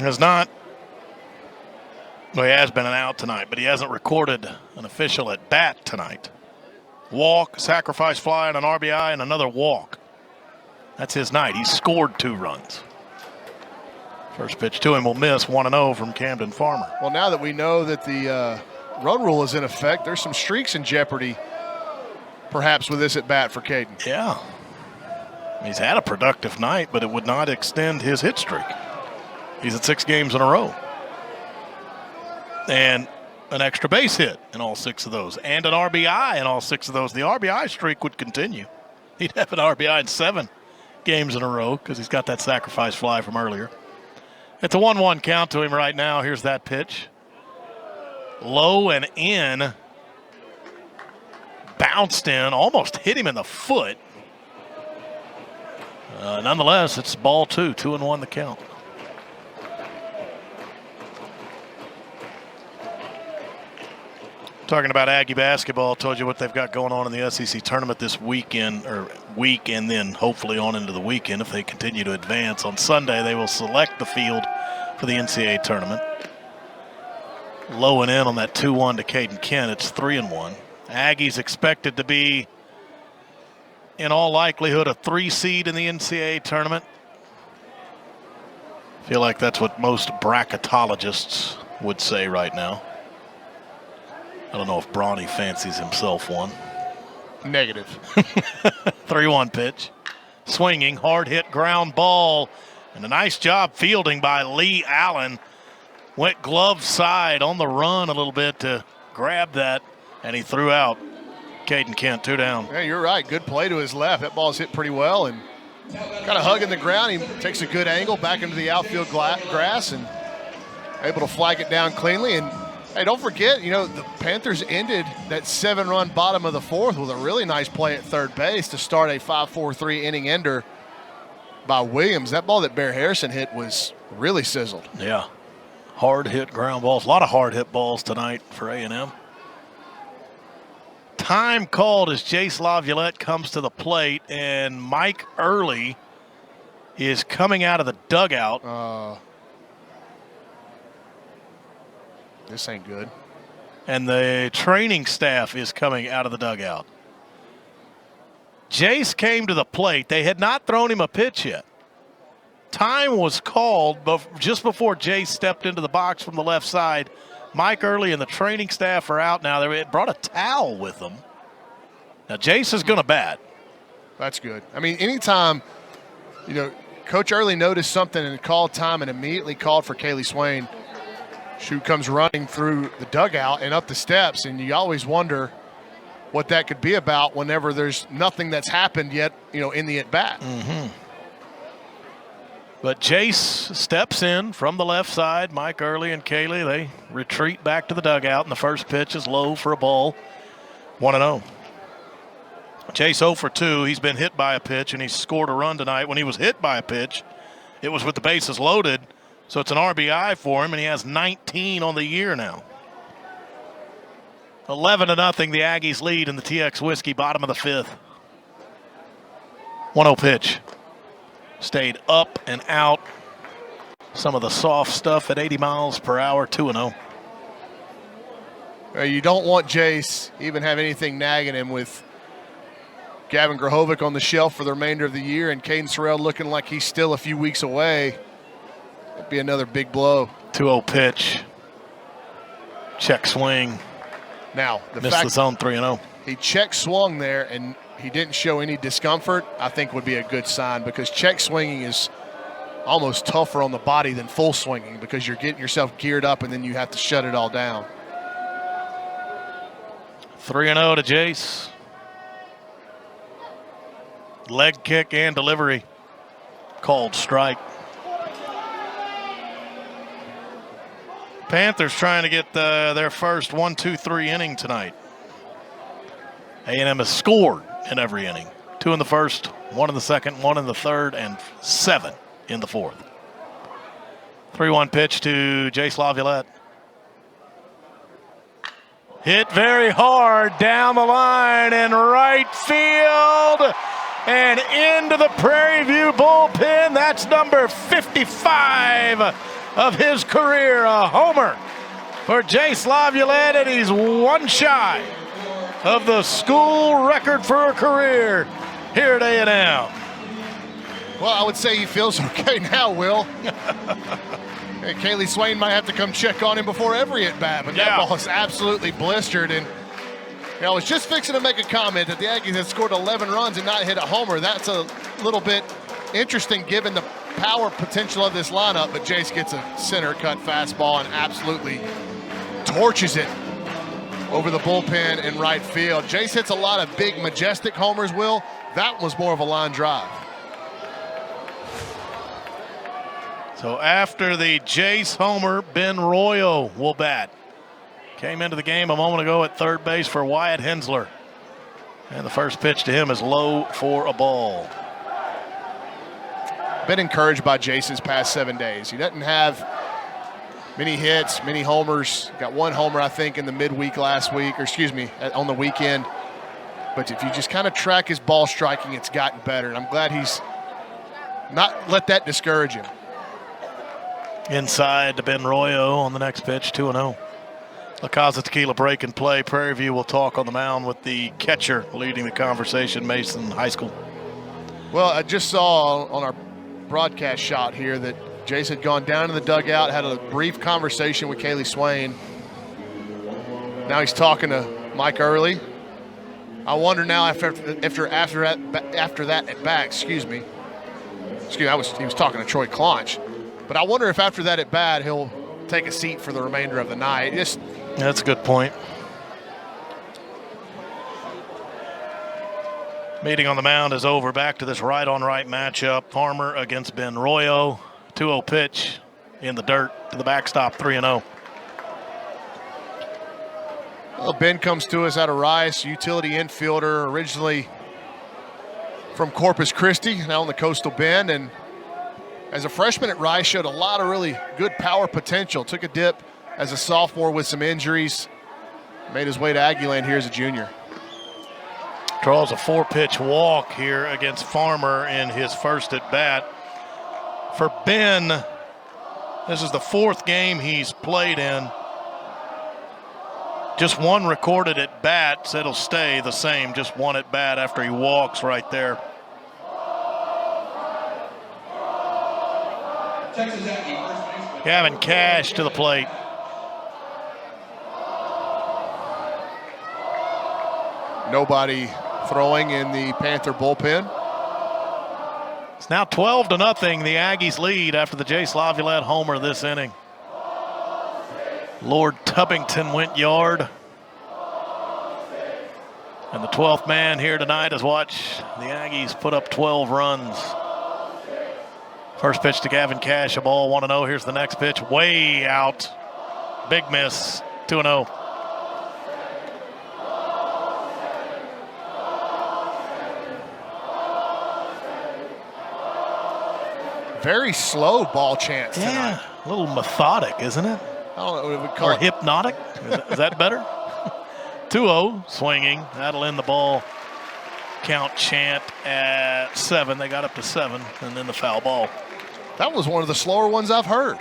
has not, well, he has been an out tonight, but he hasn't recorded an official at bat tonight. Walk, sacrifice fly, and an RBI, and another walk. That's his night. He's scored 2 runs. First pitch to him will miss, 1-0 from Camden Farmer. Well, now that we know that the run rule is in effect, there's some streaks in jeopardy, perhaps, with this at bat for Caden. Yeah. He's had a productive night, but it would not extend his hit streak. He's at 6 games in a row. And an extra base hit in all 6 of those, and an RBI in all 6 of those. The RBI streak would continue. He'd have an RBI in 7 games in a row because he's got that sacrifice fly from earlier. It's a 1-1 count to him right now. Here's that pitch. Low and in. Bounced in, almost hit him in the foot. Nonetheless, it's ball 2, 2-1 the count. Talking about Aggie basketball, told you what they've got going on in the SEC tournament this weekend, or week, and then hopefully on into the weekend if they continue to advance. On Sunday, they will select the field for the NCAA tournament. Low and in on that 2-1 to Caden Kent. It's 3-1. Aggies expected to be, in all likelihood, a 3 seed in the NCAA tournament. Feel like that's what most bracketologists would say right now. I don't know if Brawny fancies himself one. Negative. 3-1 pitch. Swinging, hard hit ground ball. And a nice job fielding by Lee Allen. Went glove side on the run a little bit to grab that. And he threw out Caden Kent, 2 down. Yeah, you're right. Good play to his left. That ball's hit pretty well. And got a hug in the ground. He takes a good angle back into the outfield grass and able to flag it down cleanly. And hey, don't forget, the Panthers ended that 7-run bottom of the 4th with a really nice play at third base to start a 5-4-3 inning ender by Williams. That ball that Bear Harrison hit was really sizzled. Yeah. Hard hit ground balls. A lot of hard hit balls tonight for A&M. Time called as Jace Laviolette comes to the plate, and Mike Early is coming out of the dugout. This ain't good. And the training staff is coming out of the dugout. Jace came to the plate. They had not thrown him a pitch yet. Time was called just before Jace stepped into the box from the left side. Mike Early and the training staff are out now. They brought a towel with them. Now, Jace is going to bat. That's good. I mean, anytime, Coach Early noticed something and called time and immediately called for Kaylee Swain. She comes running through the dugout and up the steps, and you always wonder what that could be about whenever there's nothing that's happened yet, in the at-bat. Mm-hmm. But Jace steps in from the left side. Mike Early and Kaylee, they retreat back to the dugout, and the first pitch is low for a ball. 1-0. Jace 0 for 2. He's been hit by a pitch, and he's scored a run tonight. When he was hit by a pitch, it was with the bases loaded. So it's an RBI for him, and he has 19 on the year now. 11-0, the Aggies lead in the TX Whiskey, bottom of the 5th. 1-0 pitch. Stayed up and out. Some of the soft stuff at 80 miles per hour, 2-0. You don't want Jace even have anything nagging him with Gavin Grahovic on the shelf for the remainder of the year, and Caden Sorrell looking like he's still a few weeks away. It'd be another big blow. 2-0 pitch. Check swing. Now, the missed fact the zone 3-0. he check swung there and he didn't show any discomfort, I think would be a good sign, because check swinging is almost tougher on the body than full swinging because you're getting yourself geared up and then you have to shut it all down. 3-0 to Jace. Leg kick and delivery. Called strike. Panthers trying to get their first 1-2-3 inning tonight. A&M has scored in every inning. 2 in the first, 1 in the second, 1 in the third, and 7 in the fourth. 3-1 pitch to Jace Laviolette. Hit very hard down the line in right field and into the Prairie View bullpen. That's number 55 of his career, a homer for Jace Laviolette, and he's one shy of the school record for a career here at A&M. Well, I would say he feels okay now, Will. And Kaylee Swain might have to come check on him before every at-bat, but that ball is absolutely blistered. And I was just fixing to make a comment that the Aggies have scored 11 runs and not hit a homer. That's a little bit interesting given the power potential of this lineup, but Jace gets a center cut fastball and absolutely torches it over the bullpen in right field. Jace hits a lot of big, majestic homers, Will. That was more of a line drive. So after the Jace homer, Ben Royo will bat. Came into the game a moment ago at third base for Wyatt Hensler. And the first pitch to him is low for a ball. Been encouraged by Jason's past 7 days. He doesn't have many hits, many homers. Got 1 homer, I think, in the midweek last week, or excuse me, on the weekend. But if you just kind of track his ball striking, it's gotten better. And I'm glad he's not let that discourage him. Inside to Ben Royo on the next pitch, 2-0. La Casa Tequila break and play. Prairie View will talk on the mound with the catcher leading the conversation, Mason High School. Well, I just saw on our broadcast shot here that Jace had gone down to the dugout, had a brief conversation with Kaylee Swain. Now he's talking to Mike Early. I wonder now after that at bat, excuse me, he was talking to Troy Claunch. But I wonder if after that at bat he'll take a seat for the remainder of the night. That's a good point. Meeting on the mound is over. Back to this right-on-right matchup. Farmer against Ben Royo. 2-0 pitch in the dirt to the backstop, 3-0. Well, Ben comes to us out of Rice, utility infielder, originally from Corpus Christi, now on the Coastal Bend, and as a freshman at Rice showed a lot of really good power potential. Took a dip as a sophomore with some injuries. Made his way to Aggieland here as a junior. Draws a 4-pitch walk here against Farmer in his first at bat. For Ben, this is the 4th game he's played in. Just 1 recorded at bat, so it'll stay the same. Just 1 at bat after he walks right there. Texas Aggie, first baseman. Gavin Cash to the plate. Nobody throwing in the Panther bullpen. It's now 12-0. The Aggies lead after the Jace Laviolette homer this inning. Lord Tubbington went yard. And the 12th man here tonight has watched the Aggies put up 12 runs. First pitch to Gavin Cash, a ball, 1-0. Here's the next pitch, way out. Big miss, 2-0. Very slow ball chance tonight. Yeah, a little methodic, isn't it? I don't know what we call Or it. hypnotic. Is that better? 2-0, swinging. That'll end the ball count chant at 7. They got up to 7, and then the foul ball. That was one of the slower ones I've heard.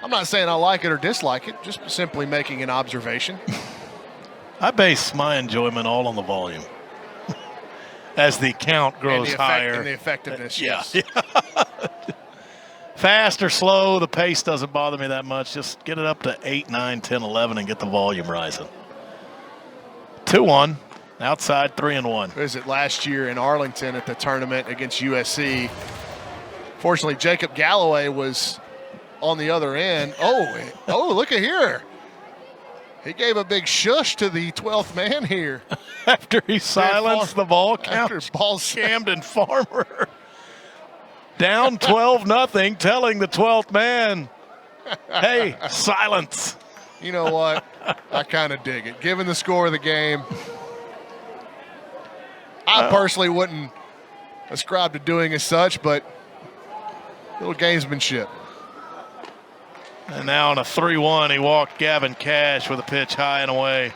I'm not saying I like it or dislike it, just simply making an observation. I base my enjoyment all on the volume. as the count grows higher. And the effectiveness, yeah. yes. Fast or slow, the pace doesn't bother me that much. Just get it up to 8, 9, 10, 11 and get the volume rising. 2-1, outside 3-1. Was it last year in Arlington at the tournament against USC? Fortunately, Jacob Galloway was on the other end. Oh, look at here. He gave a big shush to the 12th man here. After he silenced the ball count. After ball Camden Farmer. Down 12-0, telling the 12th man, hey, silence. You know what? I kind of dig it. Given the score of the game, I personally wouldn't ascribe to doing as such, but little gamesmanship. And now on a 3-1, he walked Gavin Cash with a pitch high and away.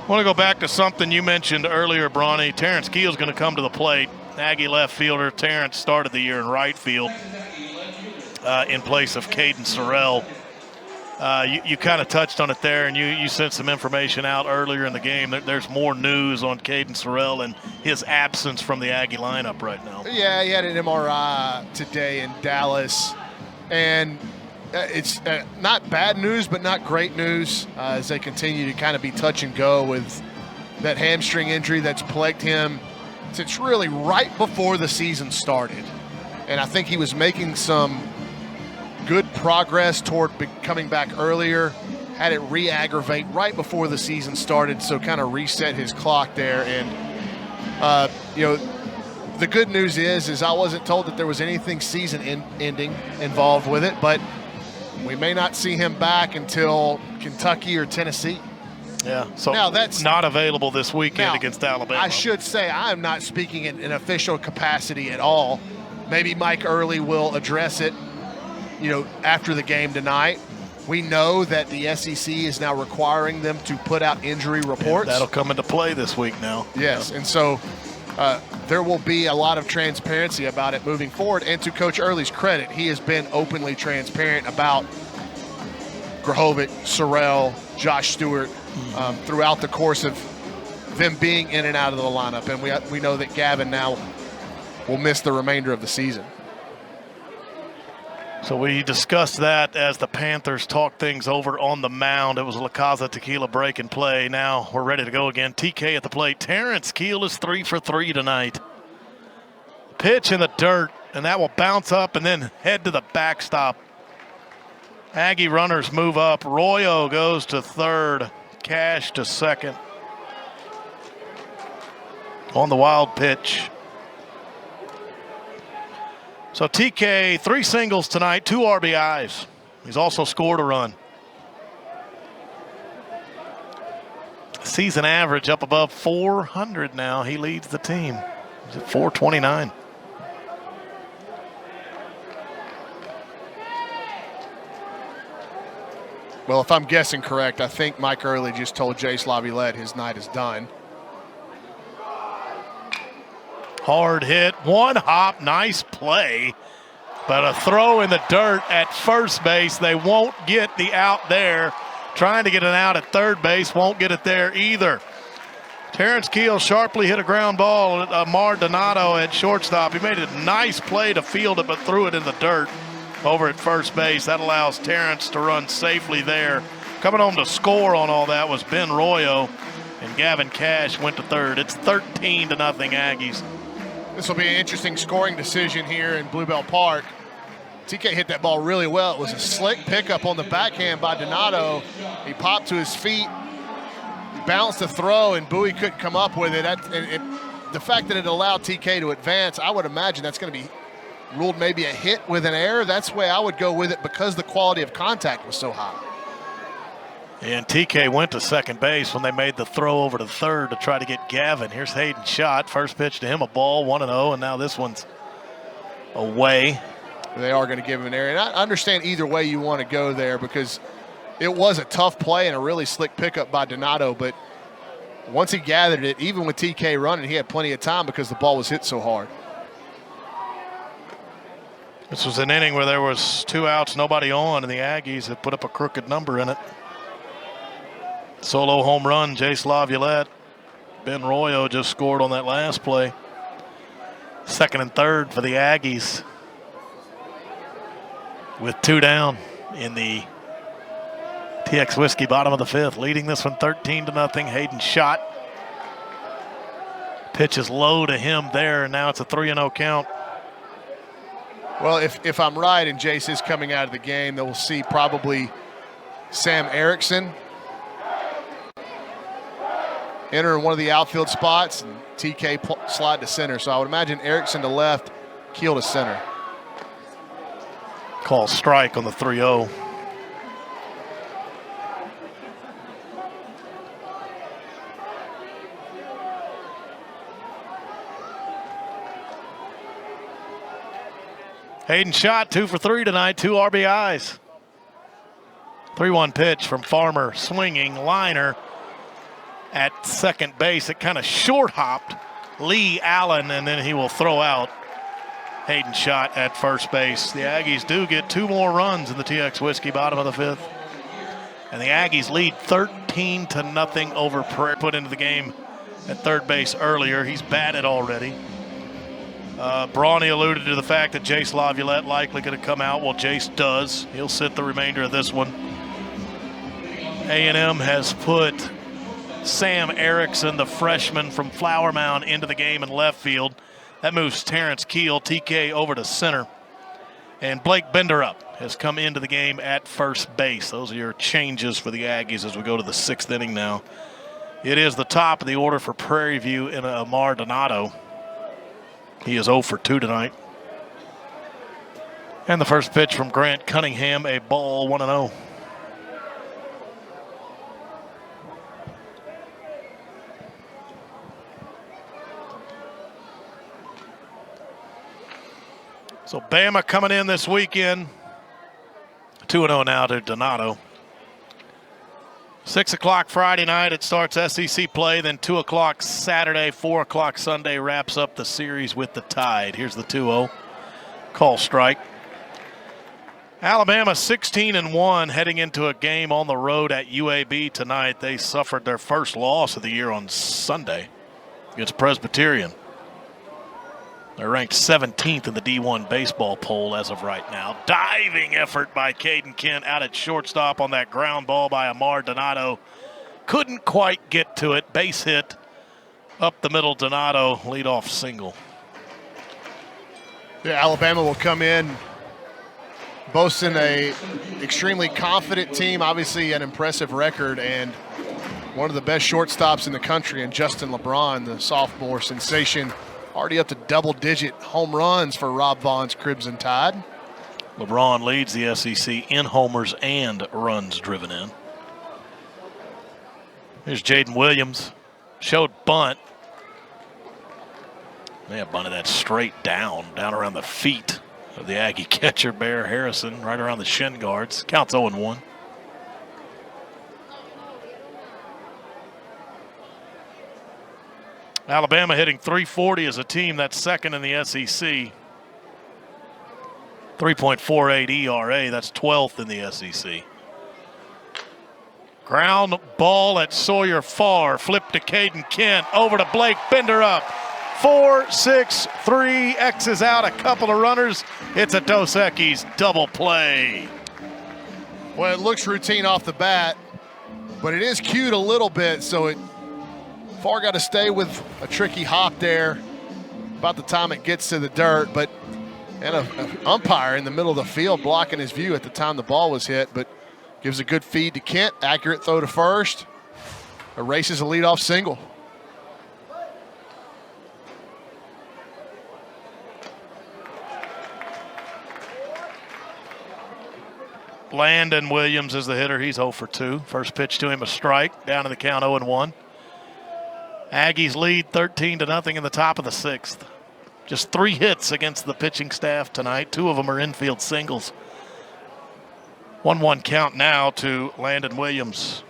I want to go back to something you mentioned earlier, Bronny. Terrence Keel's going to come to the plate. Aggie left fielder. Terrence started the year in right field in place of Caden Sorrell. You kind of touched on it there, and you sent some information out earlier in the game. There's more news on Caden Sorrell and his absence from the Aggie lineup right now. Yeah, he had an MRI today in Dallas, and it's not bad news, but not great news as they continue to kind of be touch and go with that hamstring injury that's plagued him since really right before the season started. And I think he was making some good progress toward coming back earlier, had it re-aggravate right before the season started, so kind of reset his clock there. And, the good news is I wasn't told that there was anything season-ending involved with it, but we may not see him back until Kentucky or Tennessee. Yeah, so now that's not available this weekend against Alabama. I should say I'm not speaking in an official capacity at all. Maybe Mike Early will address it, after the game tonight. We know that the SEC is now requiring them to put out injury reports. And that'll come into play this week now. Yes, and so there will be a lot of transparency about it moving forward. And to Coach Early's credit, he has been openly transparent about Grahovic, Sorrell, Josh Stewart throughout the course of them being in and out of the lineup. And we know that Gavin now will miss the remainder of the season. So we discussed that as the Panthers talked things over on the mound. It was a La Casa Tequila break and play. Now we're ready to go again. TK at the plate. Terrence Keel is 3 for 3 tonight. Pitch in the dirt, and that will bounce up and then head to the backstop. Aggie runners move up. Royo goes to third. Cash to second. On the wild pitch. So TK, 3 singles tonight, 2 RBIs. He's also scored a run. Season average up above 400 now. He leads the team. He's at 429. Well, if I'm guessing correct, I think Mike Early just told Jace Laviolette his night is done. Hard hit, one hop, nice play, but a throw in the dirt at first base. They won't get the out there. Trying to get an out at third base, won't get it there either. Terrence Keel sharply hit a ground ball at Amar Donato at shortstop. He made a nice play to field it, but threw it in the dirt over at first base. That allows Terrence to run safely there. Coming home to score on all that was Ben Royo, and Gavin Cash went to third. It's 13-0 Aggies. This will be an interesting scoring decision here in Bluebell Park. TK hit that ball really well. It was a slick pickup on the backhand by Donato. He popped to his feet, bounced the throw, and Bowie couldn't come up with it. The fact that it allowed TK to advance, I would imagine that's going to be ruled maybe a hit with an error. That's the way I would go with it because the quality of contact was so high. And TK went to second base when they made the throw over to third to try to get Gavin. Here's Hayden's shot. First pitch to him, a ball, 1-0, and now this one's away. They are going to give him an error. And I understand either way you want to go there because it was a tough play and a really slick pickup by Donato, but once he gathered it, even with TK running, he had plenty of time because the ball was hit so hard. This was an inning where there was 2 outs, nobody on, and the Aggies had put up a crooked number in it. Solo home run, Jace Laviolette. Ben Royo just scored on that last play. Second and third for the Aggies with 2 down in the TX Whiskey bottom of the 5th. Leading this one 13-0. Hayden shot. Pitch is low to him there, and now it's a 3-0 count. Well, if I'm right and Jace is coming out of the game, then we'll see probably Sam Erickson enter in one of the outfield spots and TK slide to center. So I would imagine Erickson to left, Keel to center. Call strike on the 3-0. Hayden shot 2 for 3 tonight, 2 RBIs. 3-1 pitch from Farmer, swinging liner at second base. It kind of short hopped Lee Allen, and then he will throw out Hayden shot at first base. The Aggies do get 2 more runs in the TX Whiskey bottom of the 5th. And the Aggies lead 13-0 over Prairie. Put into the game at third base earlier. He's batted already. Brawny alluded to the fact that Jace Laviolette likely going to come out. Well, Jace does. He'll sit the remainder of this one. A&M has put Sam Erickson, the freshman from Flower Mound, into the game in left field. That moves Terrence Keel, TK, over to center. And Blake Benderup has come into the game at first base. Those are your changes for the Aggies as we go to the 6th inning now. It is the top of the order for Prairie View in Amar Donato. He is 0 for 2 tonight. And the first pitch from Grant Cunningham, a ball, 1-0. So Bama coming in this weekend. 2-0 now to Donato. 6 o'clock Friday night, it starts SEC play. Then 2 o'clock Saturday, 4 o'clock Sunday wraps up the series with the Tide. Here's the 2-0. Call strike. Alabama 16-1 heading into a game on the road at UAB tonight. They suffered their first loss of the year on Sunday against Presbyterian. They're ranked 17th in the D1 baseball poll as of right now. Diving effort by Caden Kent out at shortstop on that ground ball by Amar Donato. Couldn't quite get to it. Base hit up the middle. Donato leadoff single. Yeah, Alabama will come in boasting a extremely confident team, obviously an impressive record, and one of the best shortstops in the country, and Justin LeBron, the sophomore sensation, already up to double-digit home runs for Rob Vaughn's Crimson Tide. LeBron leads the SEC in homers and runs driven in. Here's Jaden Williams. Showed bunt. They have bunted that straight down around the feet of the Aggie catcher, Bear Harrison, right around the shin guards. Counts 0-1. Alabama hitting .340 as a team. That's second in the SEC. 3.48 ERA. That's 12th in the SEC. Ground ball at Sawyer Farr. Flip to Caden Kent. Over to Blake Benderup. 4-6-3. X's out a couple of runners. It's a Dos Equis double play. Well, it looks routine off the bat, but it is cued a little bit, so Farr got to stay with a tricky hop there about the time it gets to the dirt, and an umpire in the middle of the field blocking his view at the time the ball was hit, but gives a good feed to Kent. Accurate throw to first. Erases a leadoff single. Landon Williams is the hitter. He's 0 for 2. First pitch to him, a strike. Down to the count, 0-1. Aggies lead 13-0 in the top of the 6th. Just 3 hits against the pitching staff tonight. 2 of them are infield singles. 1-1 count now to Landon Williams.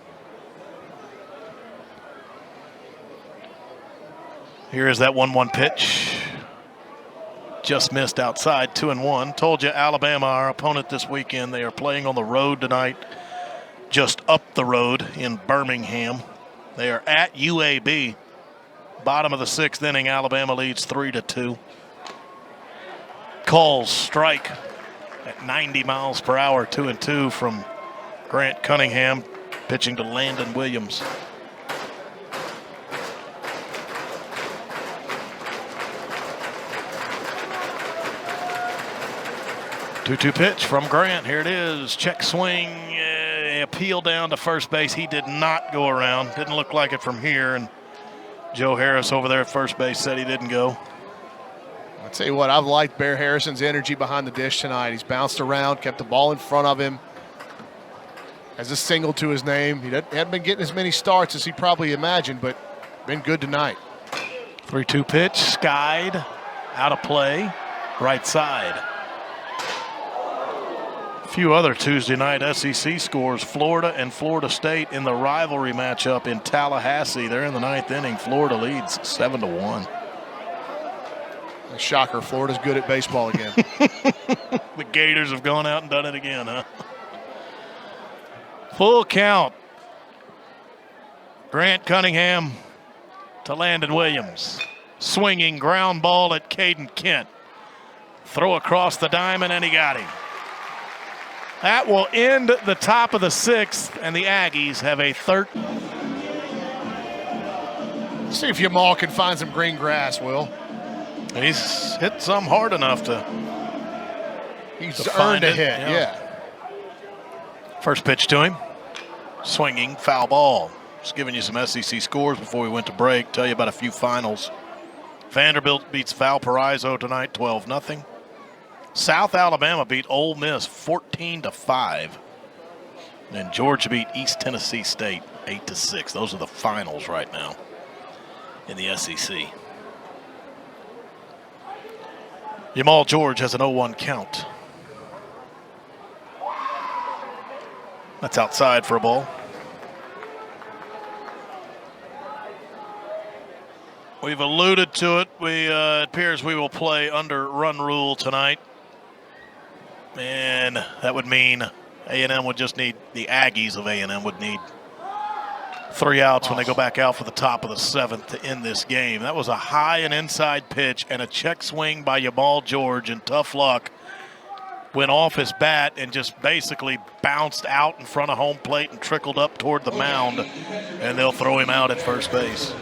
Here is that 1-1 pitch. Just missed outside, 2-1. Told you Alabama, our opponent this weekend, they are playing on the road tonight, just up the road in Birmingham. They are at UAB. Bottom of the 6th inning, Alabama leads 3-2. Calls strike at 90 miles per hour, 2-2 from Grant Cunningham, pitching to Landon Williams. Two-two pitch from Grant. Here it is. Check swing. Appeal down to first base. He did not go around. Didn't look like it from here. And Joe Harris over there at first base said he didn't go. I'll tell you what, I've liked Bear Harrison's energy behind the dish tonight. He's bounced around, kept the ball in front of him. Has a single to his name. He hadn't been getting as many starts as he probably imagined, but been good tonight. 3-2 pitch. Skied. Out of play. Right side. A few other Tuesday night SEC scores. Florida and Florida State in the rivalry matchup in Tallahassee. They're in the 9th inning. Florida leads 7-1. A shocker. Florida's good at baseball again. The Gators have gone out and done it again, huh? Full count. Grant Cunningham to Landon Williams. Swinging ground ball at Caden Kent. Throw across the diamond, and he got him. That will end the top of the 6th, and the Aggies have a third. See if Yamal can find some green grass, Will. He's hit some hard enough to. He's earned a hit, yeah. First pitch to him. Swinging, foul ball. Just giving you some SEC scores before we went to break. Tell you about a few finals. Vanderbilt beats Valparaiso tonight, 12-0. South Alabama beat Ole Miss 14-5. And Georgia beat East Tennessee State 8-6. Those are the finals right now in the SEC. Yamal George has an 0-1 count. That's outside for a ball. We've alluded to it. It appears we will play under run rule tonight. And that would mean A&M would just need, the Aggies of A&M would need 3 outs when they go back out for the top of the 7th to end this game. That was a high and inside pitch and a check swing by Yamal George, and tough luck went off his bat and just basically bounced out in front of home plate and trickled up toward the mound, and they'll throw him out at first base.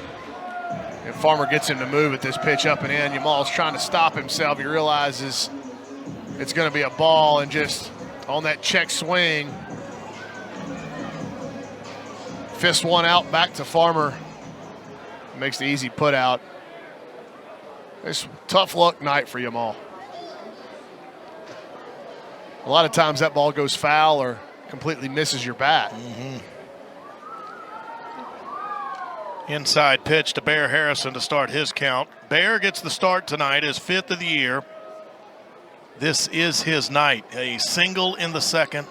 And Farmer gets him to move at this pitch up and in. Yamal's trying to stop himself. He realizes it's going to be a ball, and just on that check swing, fist one out back to Farmer. Makes the easy put out. It's a tough luck night for Yamal. A lot of times that ball goes foul or completely misses your bat. Inside pitch to Bear Harrison to start his count. Bear gets the start tonight, his 5th of the year. This is his night. A single in the 2nd,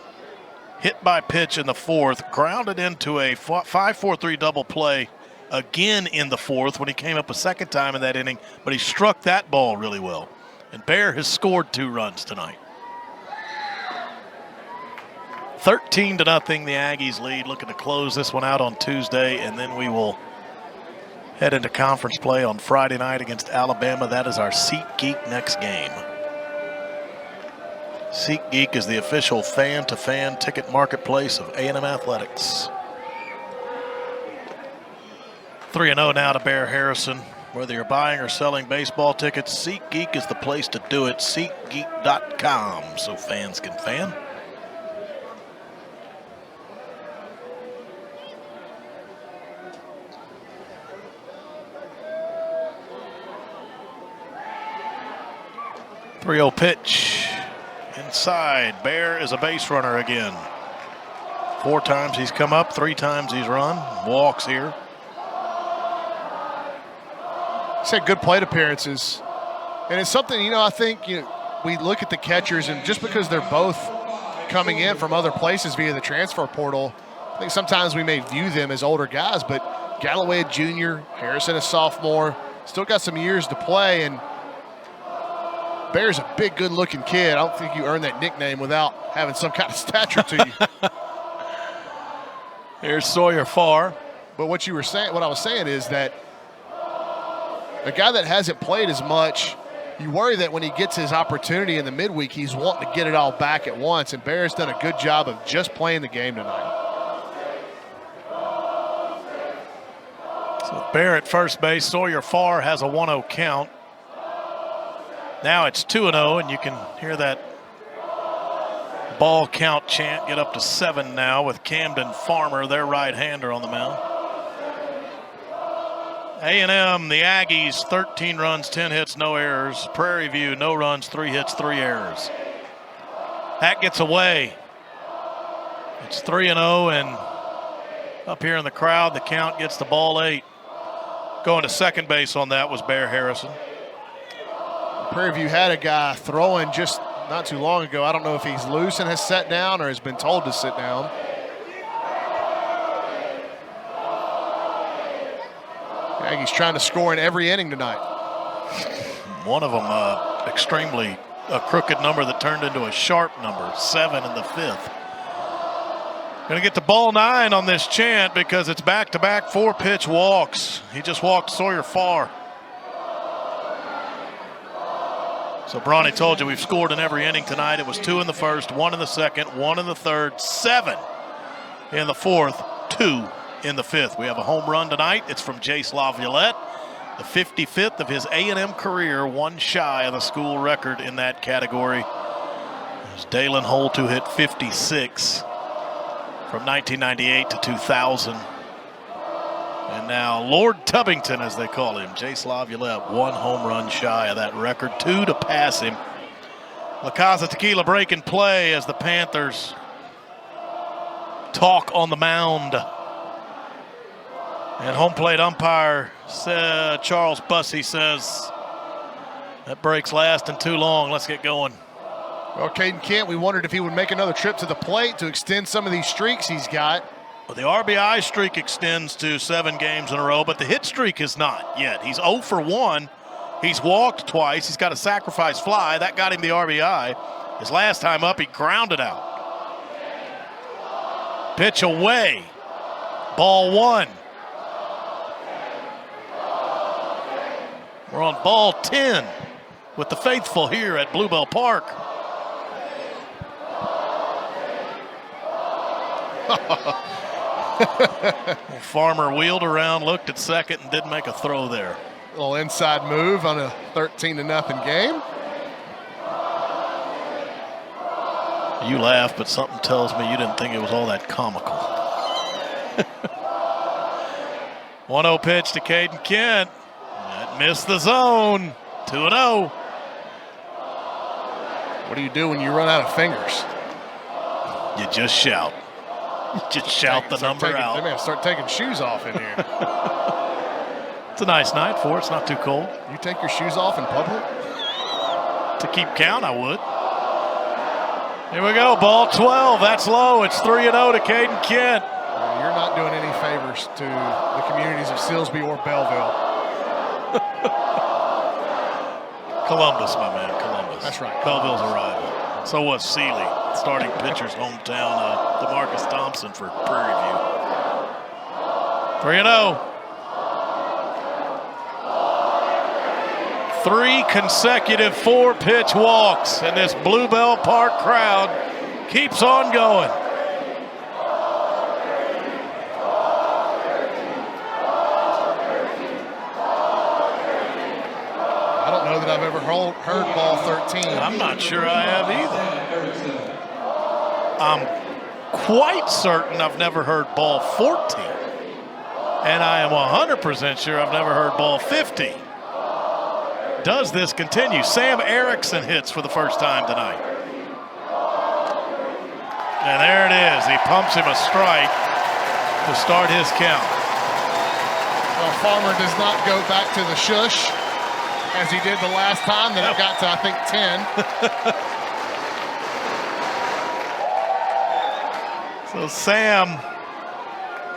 hit by pitch in the 4th, grounded into a 5-4-3 double play again in the 4th when he came up a 2nd time in that inning, but he struck that ball really well. And Bear has scored 2 runs tonight. 13-0, the Aggies lead, looking to close this one out on Tuesday, and then we will head into conference play on Friday night against Alabama. That is our SeatGeek next game. SeatGeek is the official fan-to-fan ticket marketplace of A&M Athletics. 3-0 now to Bear Harrison. Whether you're buying or selling baseball tickets, SeatGeek is the place to do it. SeatGeek.com, so fans can fan. .30 pitch. Inside. Bear is a base runner again. 4 times he's come up, 3 times he's run. Walks here. He's had good plate appearances. And it's something, I think we look at the catchers, and just because they're both coming in from other places via the transfer portal, I think sometimes we may view them as older guys, but Galloway a junior, Harrison a sophomore, still got some years to play, and Bear's a big, good-looking kid. I don't think you earn that nickname without having some kind of stature to you. Here's Sawyer Farr. But what I was saying is that A guy that hasn't played as much, you worry that when he gets his opportunity in the midweek, he's wanting to get it all back at once, and Bear's done a good job of just playing the game tonight. So Bear at first base, Sawyer Farr has a 1-0 count. Now it's 2-0, and you can hear that ball count chant get up to 7 now with Camden Farmer, their right-hander, on the mound. A&M, the Aggies, 13 runs, 10 hits, no errors. Prairie View, no runs, 3 hits, 3 errors. That gets away. It's 3-0, and up here in the crowd, the count gets the ball 8. Going to second base on that was Bear Harrison. Prairie View had a guy throwing just not too long ago. I don't know if he's loose and has sat down or has been told to sit down. Aggies trying to score in every inning tonight. One of them extremely a crooked number that turned into a sharp number, 7 in the 5th. Going to get to ball 9 on this chant because it's back-to-back 4-pitch walks. He just walked Sawyer Farr. So Bronny told you we've scored in every inning tonight. It was 2 in the first, 1 in the second, 1 in the third, 7 in the fourth, 2 in the 5th. We have a home run tonight. It's from Jace Laviolette, the 55th of his A&M career, 1 shy of the school record in that category. As Dalen Holt, who hit 56 from 1998 to 2000. And now Lord Tubbington, as they call him, Jace Laviolette, 1 home run shy of that record, 2 to pass him. La Casa Tequila break and play as the Panthers talk on the mound. And home plate umpire Charles Bussey says, that break's lasting too long. Let's get going. Well, Caden Kent, we wondered if he would make another trip to the plate to extend some of these streaks he's got. Well, the RBI streak extends to 7 games in a row, but the hit streak is not yet. He's 0 for 1. He's walked twice. He's got a sacrifice fly. That got him the RBI. His last time up, he grounded out. Pitch away. Ball 1. We're on ball 10 with the faithful here at Bluebell Park. Farmer wheeled around, looked at second, and didn't make a throw there. A little inside move on a 13-0 game. You laugh, but something tells me you didn't think it was all that comical. 1-0 pitch to Caden Kent. That missed the zone. 2-0. What do you do when you run out of fingers? You just shout. You just shout the number out. They may have to start taking shoes off in here. It's a nice night for it. It's not too cold. You take your shoes off in public? To keep count, I would. Here we go, ball 12. That's low. It's 3-0 to Caden Kent. You're not doing any favors to the communities of Silsbee or Belleville. Columbus, my man, Columbus. That's right. Belleville's a rival. So was Sealy, starting pitcher's hometown, DeMarcus Thompson for Prairie View. 3-0. 3 consecutive 4-pitch walks, and this Bluebell Park crowd keeps on going. I don't know that I've ever heard ball 13. I'm not sure I have either. I'm quite certain I've never heard ball 14. And I am 100% sure I've never heard ball 50. Does this continue? Sam Erickson hits for the first time tonight. And there it is. He pumps him a strike to start his count. Well, Farmer does not go back to the shush as he did the last time. Then it got to, I think, 10. So Sam,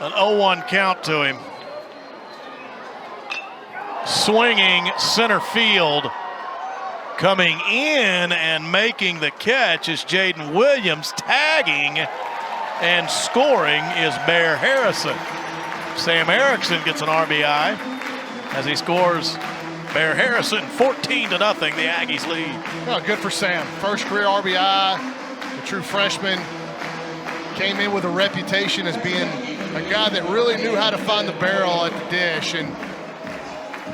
an 0-1 count to him. Swinging center field. Coming in and making the catch is Jaden Williams. Tagging and scoring is Bear Harrison. Sam Erickson gets an RBI as he scores Bear Harrison, 14-0, the Aggies lead. Oh, good for Sam. First career RBI, a true freshman. Came in with a reputation as being a guy that really knew how to find the barrel at the dish, and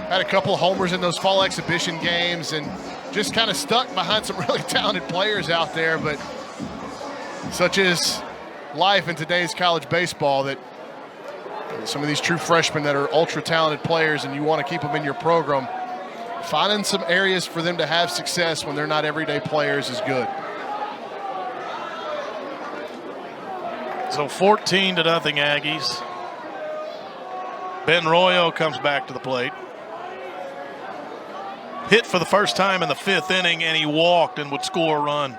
had a couple of homers in those fall exhibition games, and just kind of stuck behind some really talented players out there. But such is life in today's college baseball, that some of these true freshmen that are ultra talented players and you want to keep them in your program, finding some areas for them to have success when they're not everyday players is good. So 14-0 Aggies. Ben Royo comes back to the plate. Hit for the first time in the 5th inning, and he walked and would score a run.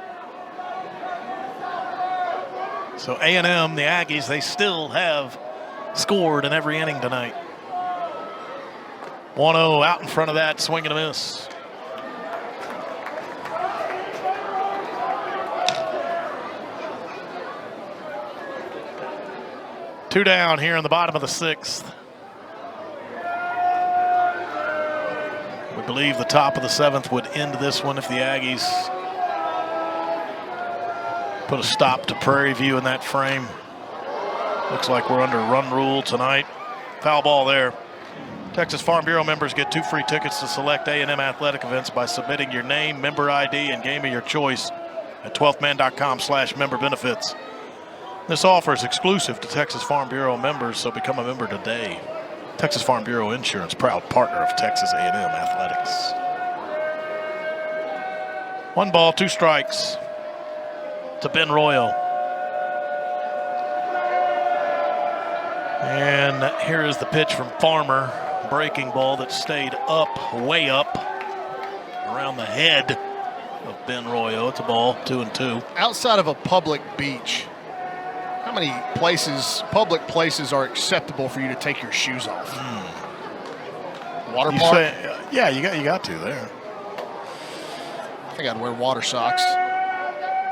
So A&M, the Aggies, they still have scored in every inning tonight. 1-0 out in front of that, swing and a miss. Two down here in the bottom of the 6th. We believe the top of the 7th would end this one if the Aggies put a stop to Prairie View in that frame. Looks like we're under run rule tonight. Foul ball there. Texas Farm Bureau members get 2 free tickets to select A&M athletic events by submitting your name, member ID, and game of your choice at 12thman.com/member benefits. This offer is exclusive to Texas Farm Bureau members, so become a member today. Texas Farm Bureau Insurance, proud partner of Texas A&M Athletics. 1 ball, 2 strikes to Ben Royo. And here is the pitch from Farmer. Breaking ball that stayed up, way up, around the head of Ben Royo. It's a ball, 2-2. Outside of a public beach, how many places, public places, are acceptable for you to take your shoes off? Water You park? say, yeah, you got to there. I think I'd wear water socks.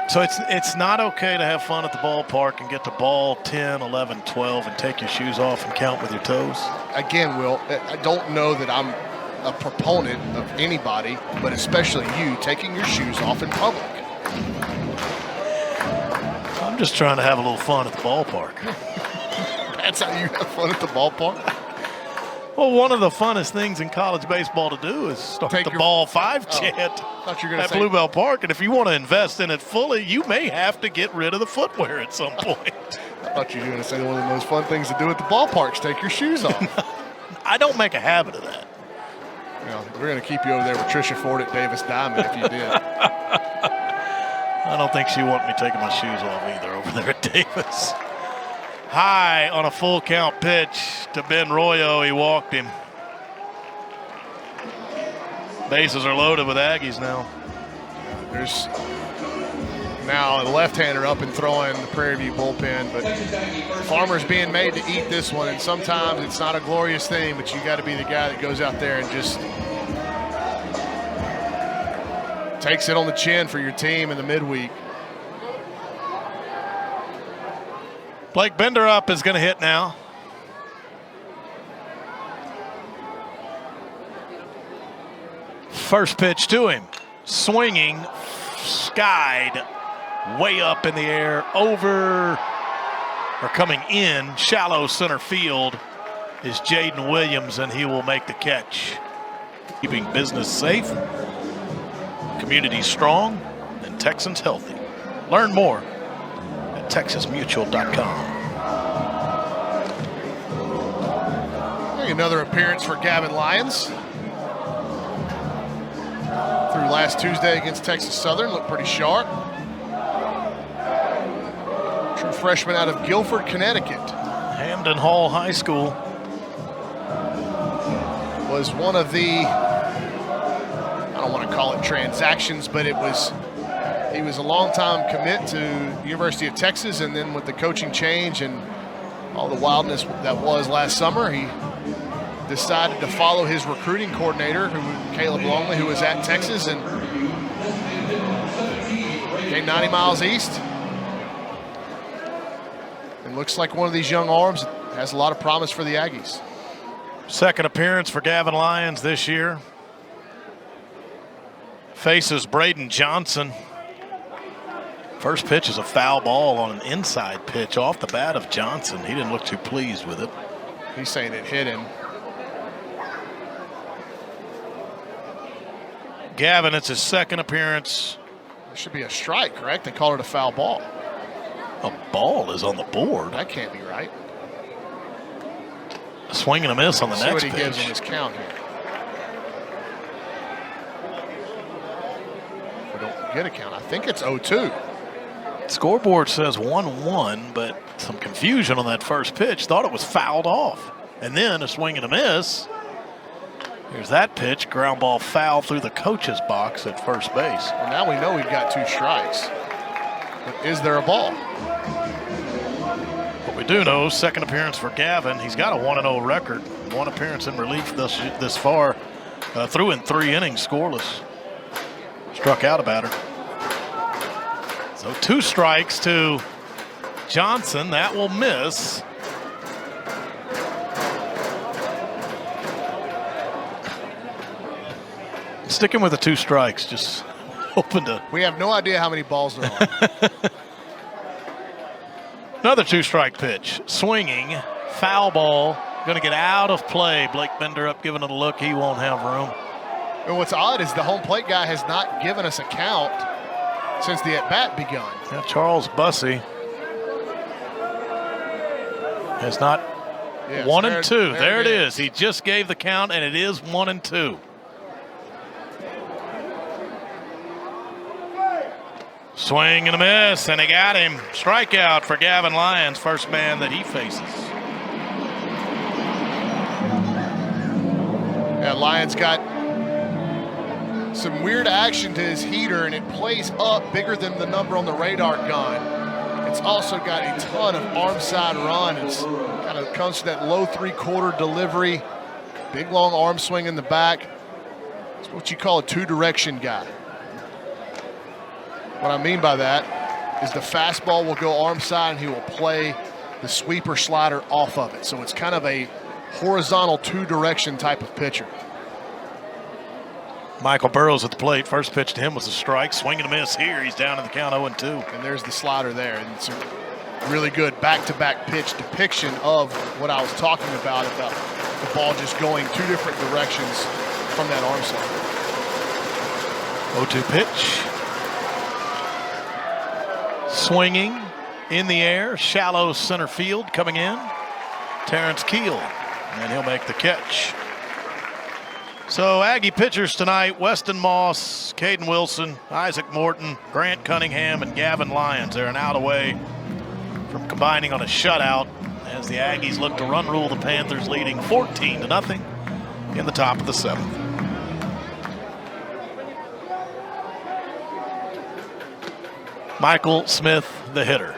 So it's not okay to have fun at the ballpark and get to ball 10, 11, 12 and take your shoes off and count with your toes? Again, Will, I don't know that I'm a proponent of anybody, but especially you, taking your shoes off in public. I'm just trying to have a little fun at the ballpark. That's how you have fun at the ballpark? Well, one of the funnest things in college baseball to do is start the ball 5 chant Thought you were gonna at say Bluebell Park. And if you want to invest in it fully, you may have to get rid of the footwear at some point. I thought you were going to say one of the most fun things to do at the ballpark is take your shoes off. I don't make a habit of that. Well, we're going to keep you over there with Tricia Ford at Davis Diamond if you did. I don't think she wanted me taking my shoes off either over there at Davis. High on a full count pitch to Ben Royo. He walked him. Bases are loaded with Aggies now. There's now a left-hander up and throwing the Prairie View bullpen, but Farmer's being made to eat this one, and sometimes it's not a glorious thing, but you got to be the guy that goes out there and just takes it on the chin for your team in the midweek. Blake Benderup is going to hit now. First pitch to him. Swinging, skied, way up in the air, over, or coming in, shallow center field is Jaden Williams, and he will make the catch. Keeping business safe, community strong, and Texans healthy. Learn more at TexasMutual.com. Another appearance for Gavin Lyons. Through last Tuesday against Texas Southern, looked pretty sharp. True freshman out of Guilford, Connecticut. Hamden Hall High School. Was one of the, I don't want to call it transactions, but he was a long-time commit to the University of Texas, and then with the coaching change and all the wildness that was last summer, he decided to follow his recruiting coordinator, Caleb Longley, who was at Texas, and came 90 miles east. And looks like one of these young arms that has a lot of promise for the Aggies. Second appearance for Gavin Lyons this year. faces Braden Johnson. First pitch is a foul ball on an inside pitch off the bat of Johnson. He didn't look too pleased with it. He's saying it hit him. Gavin, it's his second appearance. It should be a strike, correct? They call it a foul ball. A ball is on the board. That can't be right. A swing and a miss on the next See what he gives pitch. on his count here. We don't get a count. I think it's 0-2. Scoreboard says 1-1, but some confusion on that first pitch. Thought it was fouled off. And then a swing and a miss. Here's that pitch. Ground ball foul through the coach's box at first base. Well, now we know we've got 2 strikes. But is there a ball? What we do know, second appearance for Gavin. He's got a 1-0 record. 1 appearance in relief this far. Threw in 3 innings scoreless. Struck out a batter. So 2 strikes to Johnson. That will miss. Sticking with the 2 strikes, just hoping to. We have no idea how many balls there are. Another 2-strike pitch. Swinging. Foul ball. Going to get out of play. Blake Bender up giving it a look. He won't have room. And what's odd is the home plate guy has not given us a count since the at-bat begun. Yeah, Charles Bussey has not. Yes, 1 and 2. There it is. is. He just gave the count, and it is 1 and 2. Swing and a miss, and he got him. Strikeout for Gavin Lyons, first man that he faces. Yeah, Lyons got some weird action to his heater, and it plays up bigger than the number on the radar gun. It's also got a ton of arm side run. It's kind of comes to that low 3/4 delivery, big long arm swing in the back. It's what you call a 2-direction guy. What I mean by that is the fastball will go arm side and he will play the sweeper slider off of it. So it's kind of a horizontal 2-direction type of pitcher. Michael Burrows at the plate. First pitch to him was a strike. Swing and a miss here. He's down in the count 0-2. And there's the slider there. And it's a really good back-to-back pitch depiction of what I was talking about the ball just going 2 different directions from that arm side. 0-2 pitch. Swinging in the air, shallow center field coming in. Terrence Keel, and he'll make the catch. So Aggie pitchers tonight: Weston Moss, Caden Wilson, Isaac Morton, Grant Cunningham, and Gavin Lyons. They're an out away from combining on a shutout as the Aggies look to run rule the Panthers, leading 14-0 in the top of the 7th. Michael Smith, the hitter.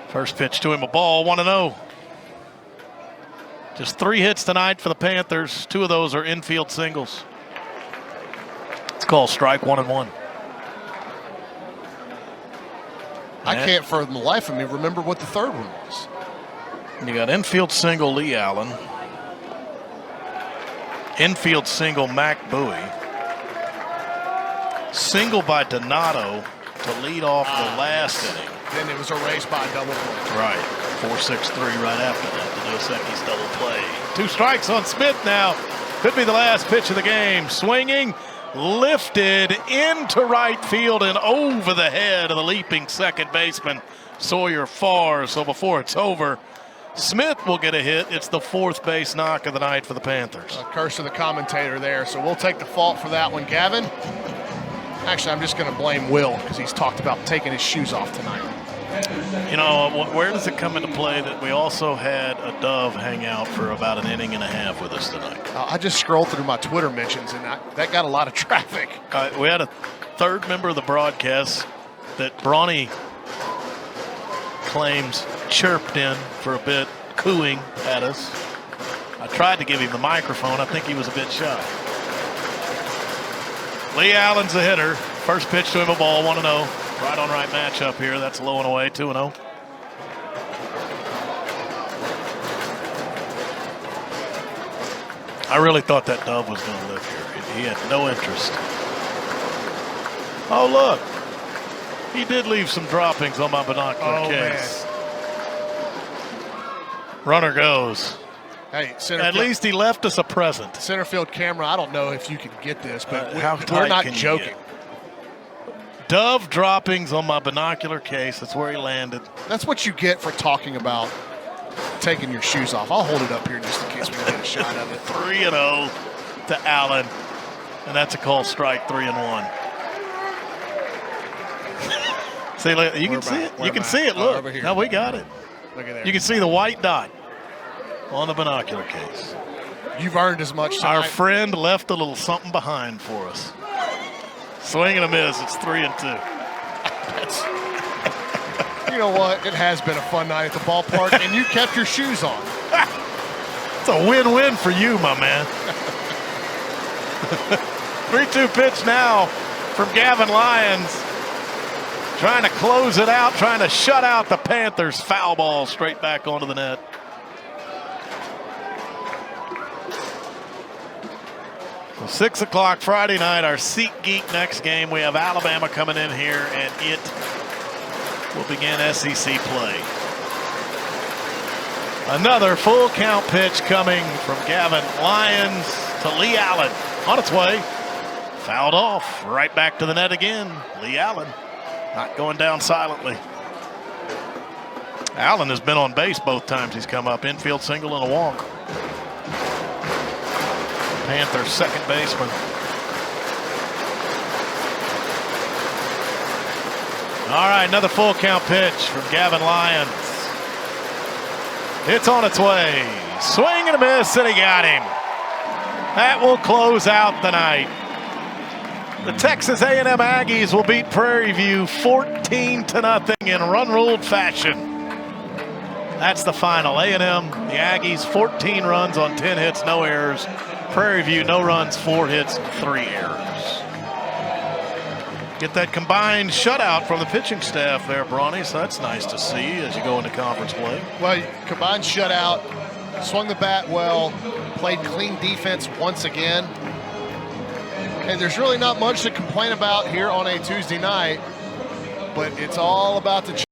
First pitch to him, a ball, 1-0. Just 3 hits tonight for the Panthers. 2 of those are infield singles. It's called strike 1-1. I can't for the life of me remember what the third one was. You got infield single Lee Allen. Infield single Mac Bowie. Single by Donato to lead off the last inning. Then it was erased by a double play. Right. 4-6-3 right after that. Dinoseki's double play. 2 strikes on Smith now. Could be the last pitch of the game. Swinging, lifted into right field and over the head of the leaping second baseman, Sawyer Farr. So before it's over, Smith will get a hit. It's the 4th base knock of the night for the Panthers. A curse of the commentator there. So we'll take the fault for that one, Gavin. Actually, I'm just going to blame Will because he's talked about taking his shoes off tonight. You know, where does it come into play that we also had a Dove hang out for about an inning and a half with us tonight? I just scrolled through my Twitter mentions, and that got a lot of traffic. We had a 3rd member of the broadcast that Brawny claims chirped in for a bit, cooing at us. I tried to give him the microphone. I think he was a bit shy. Lee Allen's the hitter. First pitch to him, a ball, 1-0. Right on right matchup here. That's low and away, 2-0. I really thought that Dove was going to live here. He had no interest. Oh, look. He did leave some droppings on my binocular case. Man. Runner goes. Hey, At least he left us a present. Center field camera, I don't know if you can get this, but how we're tight not can you joking. get? Dove droppings on my binocular case. That's where he landed. That's what you get for talking about taking your shoes off. I'll hold it up here just in case we can get a shot of it. 3-0 to Allen. And that's a call strike, 3-1. See, you can see it. You can see it. Look. Over here. No, we got it. Look at that. You can see the white dot on the binocular case. You've earned as much time. Our friend left a little something behind for us. Swing and a miss. It's 3-2. You know what? It has been a fun night at the ballpark, and you kept your shoes on. It's a win-win for you, my man. 3-2 pitch now from Gavin Lyons. Trying to close it out, trying to shut out the Panthers. Foul ball straight back onto the net. Well, 6 o'clock Friday night, our SeatGeek next game. We have Alabama coming in here, and it will begin SEC play. Another full count pitch coming from Gavin Lyons to Lee Allen. On its way. Fouled off. Right back to the net again. Lee Allen. Not going down silently. Allen has been on base both times he's come up. Infield single and a walk. Panthers second baseman. All right, another full count pitch from Gavin Lyons. It's on its way. Swing and a miss, and he got him. That will close out the night. The Texas A&M Aggies will beat Prairie View 14-0 in run-ruled fashion. That's the final. A&M, the Aggies, 14 runs on 10 hits, no errors. Prairie View, no runs, 4 hits, 3 errors. Get that combined shutout from the pitching staff there, Bronny, so that's nice to see as you go into conference play. Well, combined shutout, swung the bat well, played clean defense once again. And there's really not much to complain about here on a Tuesday night, but it's all about the